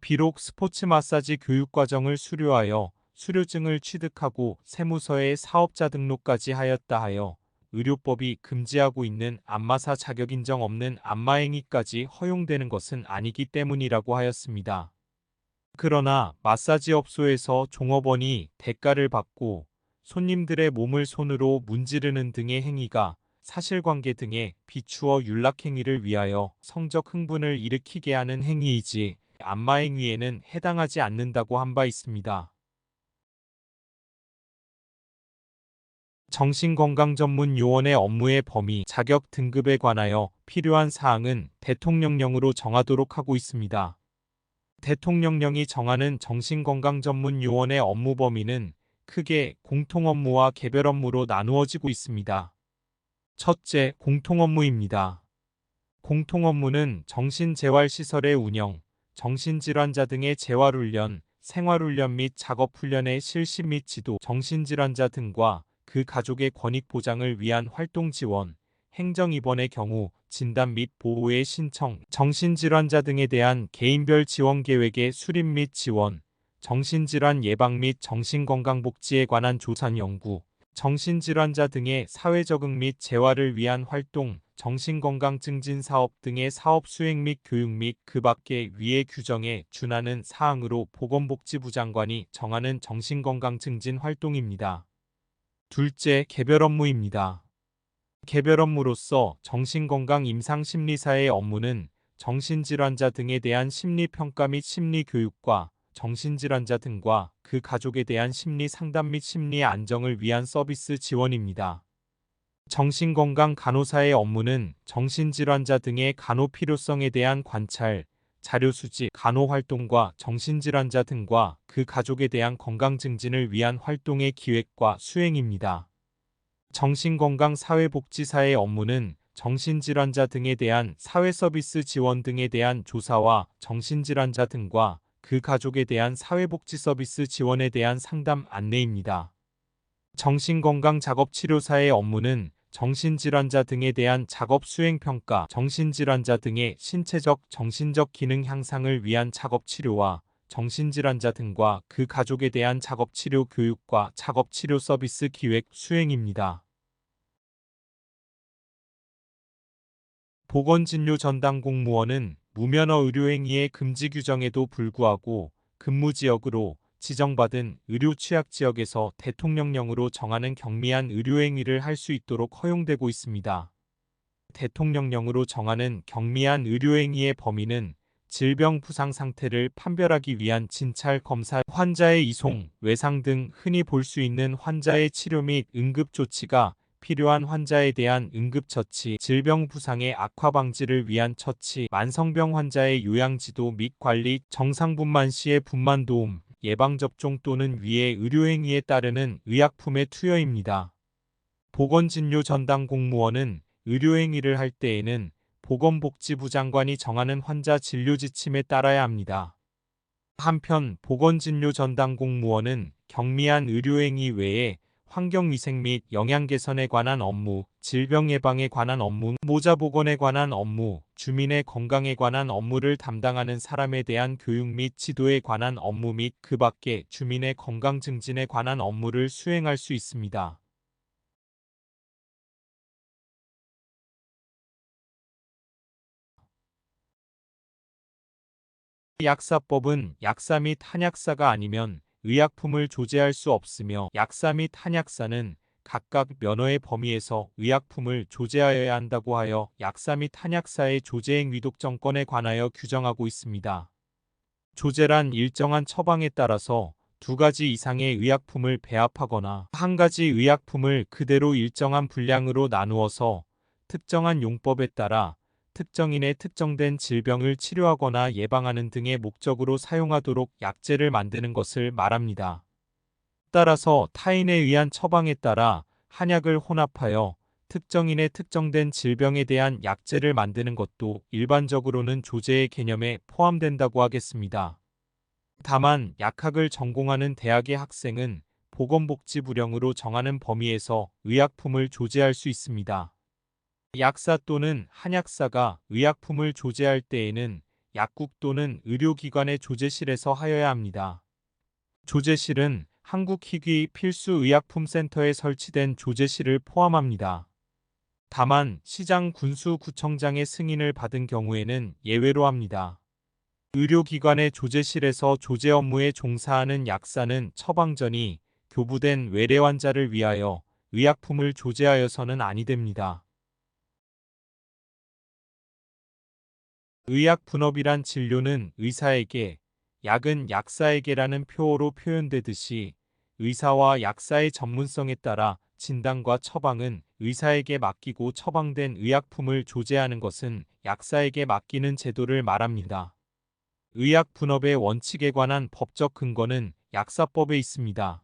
[SPEAKER 2] 비록 스포츠 마사지 교육과정을 수료하여 수료증을 취득하고 세무서에 사업자 등록까지 하였다 하여 의료법이 금지하고 있는 안마사 자격인정 없는 안마행위까지 허용되는 것은 아니기 때문이라고 하였습니다. 그러나 마사지업소에서 종업원이 대가를 받고 손님들의 몸을 손으로 문지르는 등의 행위가 사실관계 등에 비추어 윤락행위를 위하여 성적 흥분을 일으키게 하는 행위이지 안마행위에는 해당하지 않는다고 한 바 있습니다. 정신건강전문요원의 업무의 범위, 자격 등급에 관하여 필요한 사항은 대통령령으로 정하도록 하고 있습니다. 대통령령이 정하는 정신건강전문요원의 업무 범위는 크게 공통업무와 개별업무로 나누어지고 있습니다. 첫째, 공통업무입니다. 공통업무는 정신재활시설의 운영, 정신질환자 등의 재활훈련, 생활훈련 및 작업훈련의 실시 및 지도, 정신질환자 등과 그 가족의 권익 보장을 위한 활동 지원, 행정입원의 경우 진단 및 보호의 신청, 정신질환자 등에 대한 개인별 지원 계획의 수립 및 지원, 정신질환 예방 및 정신건강복지에 관한 조사 연구, 정신질환자 등의 사회적응 및 재활을 위한 활동, 정신건강증진사업 등의 사업 수행 및 교육 및 그 밖의 위의 규정에 준하는 사항으로 보건복지부 장관이 정하는 정신건강증진 활동입니다. 둘째, 개별 업무입니다. 개별 업무로서 정신건강 임상심리사의 업무는 정신질환자 등에 대한 심리평가 및 심리교육과 정신질환자 등과 그 가족에 대한 심리상담 및 심리 안정을 위한 서비스 지원입니다. 정신건강 간호사의 업무는 정신질환자 등의 간호 필요성에 대한 관찰, 자료 수집, 간호 활동과 정신질환자 등과 그 가족에 대한 건강 증진을 위한 활동의 기획과 수행입니다. 정신건강사회복지사의 업무는 정신질환자 등에 대한 사회서비스 지원 등에 대한 조사와 정신질환자 등과 그 가족에 대한 사회복지 서비스 지원에 대한 상담 안내입니다. 정신건강작업치료사의 업무는 정신질환자 등에 대한 작업 수행 평가, 정신질환자 등의 신체적, 정신적 기능 향상을 위한 작업치료와 정신질환자 등과 그 가족에 대한 작업치료 교육과 작업치료 서비스 기획 수행입니다. 보건진료 전담 공무원은 무면허 의료행위의 금지 규정에도 불구하고 근무지역으로 지정받은 의료 취약지역에서 대통령령으로 정하는 경미한 의료행위를 할 수 있도록 허용되고 있습니다. 대통령령으로 정하는 경미한 의료행위의 범위는 질병 부상 상태를 판별하기 위한 진찰 검사, 환자의 이송, 외상 등 흔히 볼 수 있는 환자의 치료 및 응급 조치가 필요한 환자에 대한 응급처치, 질병 부상의 악화 방지를 위한 처치, 만성병 환자의 요양지도 및 관리, 정상분만 시의 분만 도움, 예방접종 또는 위의 의료행위에 따르는 의약품의 투여입니다. 보건진료 전담 공무원은 의료행위를 할 때에는 보건복지부 장관이 정하는 환자 진료 지침에 따라야 합니다. 한편 보건진료 전담 공무원은 경미한 의료행위 외에 환경위생 및 영양 개선에 관한 업무, 질병 예방에 관한 업무, 모자보건에 관한 업무, 주민의 건강에 관한 업무를 담당하는 사람에 대한 교육 및 지도에 관한 업무 및 그 밖에 주민의 건강 증진에 관한 업무를 수행할 수 있습니다. 약사법은 약사 및 한약사가 아니면 의약품을 조제할 수 없으며 약사 및 한약사는 각각 면허의 범위에서 의약품을 조제하여야 한다고 하여 약사 및 한약사의 조제행 위독정권에 관하여 규정하고 있습니다. 조제란 일정한 처방에 따라서 두 가지 이상의 의약품을 배합하거나 한 가지 의약품을 그대로 일정한 분량으로 나누어서 특정한 용법에 따라 특정인의 특정된 질병을 치료하거나 예방하는 등의 목적으로 사용하도록 약제를 만드는 것을 말합니다. 따라서 타인에 의한 처방에 따라 한약을 혼합하여 특정인의 특정된 질병에 대한 약제를 만드는 것도 일반적으로는 조제의 개념에 포함된다고 하겠습니다. 다만 약학을 전공하는 대학의 학생은 보건복지부령으로 정하는 범위에서 의약품을 조제할 수 있습니다. 약사 또는 한약사가 의약품을 조제할 때에는 약국 또는 의료기관의 조제실에서 하여야 합니다. 조제실은 한국희귀 필수의약품센터에 설치된 조제실을 포함합니다. 다만 시장 군수구청장의 승인을 받은 경우에는 예외로 합니다. 의료기관의 조제실에서 조제 업무에 종사하는 약사는 처방 전이 교부된 외래 환자를 위하여 의약품을 조제하여서는 아니 됩니다. 의약 분업이란 진료는 의사에게, 약은 약사에게라는 표어로 표현되듯이 의사와 약사의 전문성에 따라 진단과 처방은 의사에게 맡기고 처방된 의약품을 조제하는 것은 약사에게 맡기는 제도를 말합니다. 의약 분업의 원칙에 관한 법적 근거는 약사법에 있습니다.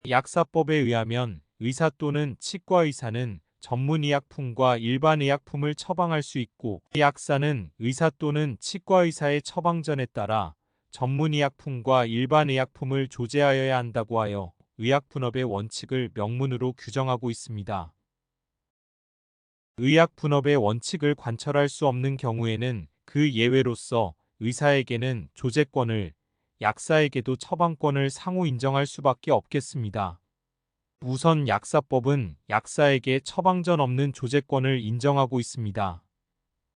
[SPEAKER 2] 약사법에 의하면 의사 또는 치과의사는 전문의약품과 일반의약품을 처방할 수 있고 약사는 의사 또는 치과의사의 처방전에 따라 전문의약품과 일반의약품을 조제하여야 한다고 하여 의약분업의 원칙을 명문으로 규정하고 있습니다. 의약분업의 원칙을 관철할 수 없는 경우에는 그 예외로서 의사에게는 조제권을, 약사에게도 처방권을 상호 인정할 수밖에 없겠습니다. 우선 약사법은 약사에게 처방전 없는 조제권을 인정하고 있습니다.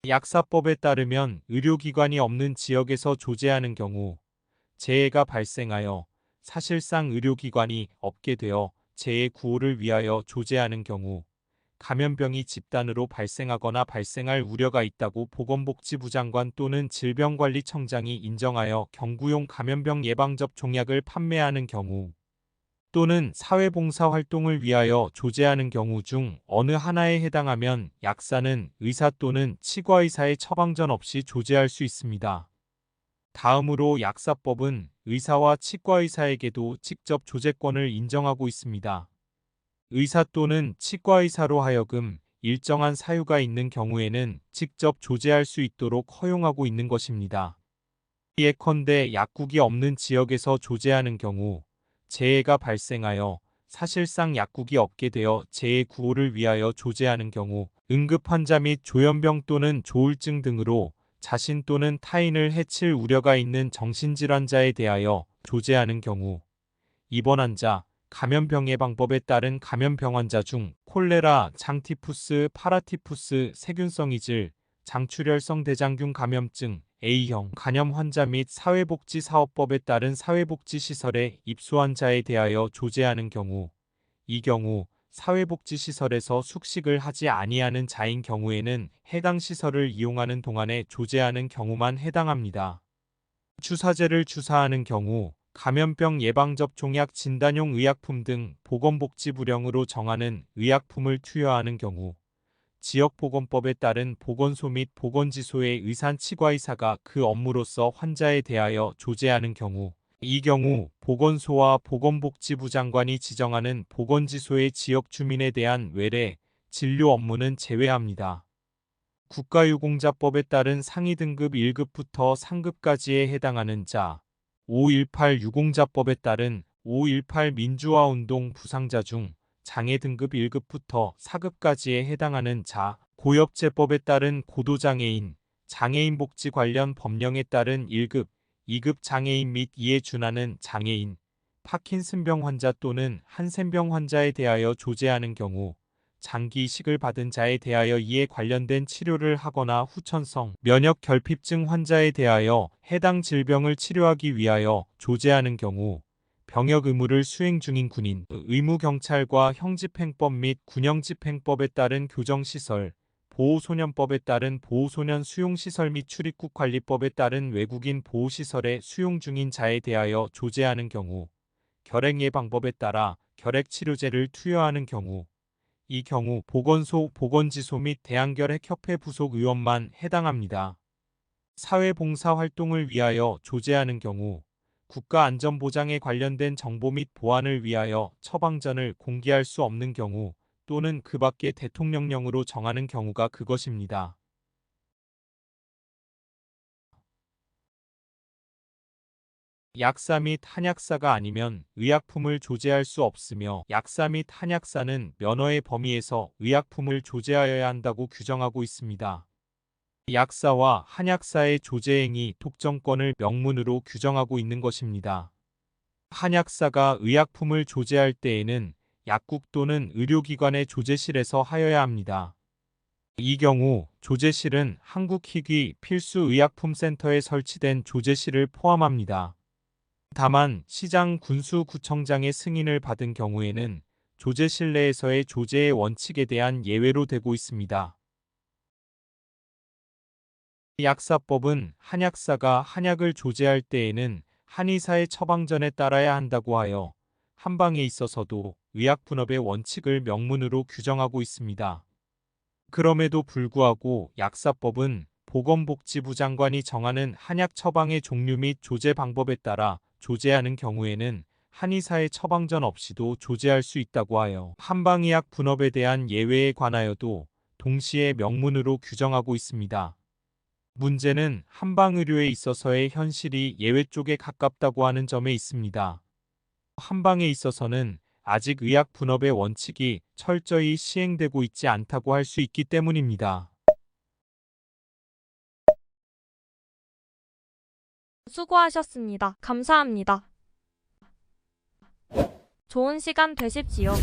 [SPEAKER 2] 약사법에 따르면 의료기관이 없는 지역에서 조제하는 경우 재해가 발생하여 사실상 의료기관이 없게 되어 재해 구호를 위하여 조제하는 경우 감염병이 집단으로 발생하거나 발생할 우려가 있다고 보건복지부 장관 또는 질병관리청장이 인정하여 경구용 감염병 예방접종약을 판매하는 경우 또는 사회봉사 활동을 위하여 조제하는 경우 중 어느 하나에 해당하면 약사는 의사 또는 치과의사의 처방전 없이 조제할 수 있습니다. 다음으로 약사법은 의사와 치과의사에게도 직접 조제권을 인정하고 있습니다. 의사 또는 치과의사로 하여금 일정한 사유가 있는 경우에는 직접 조제할 수 있도록 허용하고 있는 것입니다. 예컨대 약국이 없는 지역에서 조제하는 경우 재해가 발생하여 사실상 약국이 없게 되어 재해 구호를 위하여 조제하는 경우 응급 환자 및 조현병 또는 조울증 등으로 자신 또는 타인을 해칠 우려가 있는 정신질환자에 대하여 조제하는 경우 입원 환자, 감염병 예방법에 따른 감염병 환자 중 콜레라, 장티푸스, 파라티푸스, 세균성 이질, 장출혈성 대장균 감염증, A형 간염 환자 및 사회복지사업법에 따른 사회복지시설에 입소한 자에 대하여 조제하는 경우 이 경우 사회복지시설에서 숙식을 하지 아니하는 자인 경우에는 해당 시설을 이용하는 동안에 조제하는 경우만 해당합니다. 주사제를 주사하는 경우 감염병 예방접종약 진단용 의약품 등 보건복지부령으로 정하는 의약품을 투여하는 경우 지역보건법에 따른 보건소 및 보건지소의 의산치과의사가 그 업무로서 환자에 대하여 조제하는 경우 이 경우 보건소와 보건복지부 장관이 지정하는 보건지소의 지역 주민에 대한 외래, 진료 업무는 제외합니다. 국가유공자법에 따른 상위 등급 1급부터 상급까지에 해당하는 자, 518 유공자법에 따른 518 민주화운동 부상자 중 장애 등급 1급부터 4급까지에 해당하는 자, 고엽제법에 따른 고도장애인, 장애인 복지 관련 법령에 따른 1급, 2급 장애인 및 이에 준하는 장애인, 파킨슨병 환자 또는 한센병 환자에 대하여 조제하는 경우 장기 이식을 받은 자에 대하여 이에 관련된 치료를 하거나 후천성 면역 결핍증 환자에 대하여 해당 질병을 치료하기 위하여 조제하는 경우 병역 의무를 수행 중인 군인, 의무경찰과 형집행법 및 군형집행법에 따른 교정시설, 보호소년법에 따른 보호소년 수용시설 및 출입국관리법에 따른 외국인 보호시설에 수용 중인 자에 대하여 조제하는 경우 결핵예방법에 따라 결핵치료제를 투여하는 경우 이 경우 보건소, 보건지소 및 대한결핵협회 부속 의원만 해당합니다. 사회봉사활동을 위하여 조제하는 경우 국가안전보장에 관련된 정보 및 보안을 위하여 처방전을 공개할 수 없는 경우 또는 그 밖에 대통령령으로 정하는 경우가 그것입니다. 약사 및 한약사가 아니면 의약품을 조제할 수 없으며 약사 및 한약사는 면허의 범위에서 의약품을 조제하여야 한다고 규정하고 있습니다. 약사와 한약사의 조제행위 독점권을 명문으로 규정하고 있는 것입니다. 한약사가 의약품을 조제할 때에는 약국 또는 의료기관의 조제실에서 하여야 합니다. 이 경우 조제실은 한국희귀 필수의약품센터에 설치된 조제실을 포함합니다. 다만 시장 군수구청장의 승인을 받은 경우에는 조제실 내에서의 조제의 원칙에 대한 예외로 되고 있습니다. 약사법은 한약사가 한약을 조제할 때에는 한의사의 처방전에 따라야 한다고 하여 한방에 있어서도 의약분업의 원칙을 명문으로 규정하고 있습니다. 그럼에도 불구하고 약사법은 보건복지부 장관이 정하는 한약 처방의 종류 및 조제 방법에 따라 조제하는 경우에는 한의사의 처방전 없이도 조제할 수 있다고 하여 한방의약 분업에 대한 예외에 관하여도 동시에 명문으로 규정하고 있습니다. 문제는 한방의료에 있어서의 현실이 예외 쪽에 가깝다고 하는 점에 있습니다. 한방에 있어서는 아직 의약 분업의 원칙이 철저히 시행되고 있지 않다고 할 수 있기 때문입니다.
[SPEAKER 1] 수고하셨습니다. 감사합니다. 좋은 시간 되십시오.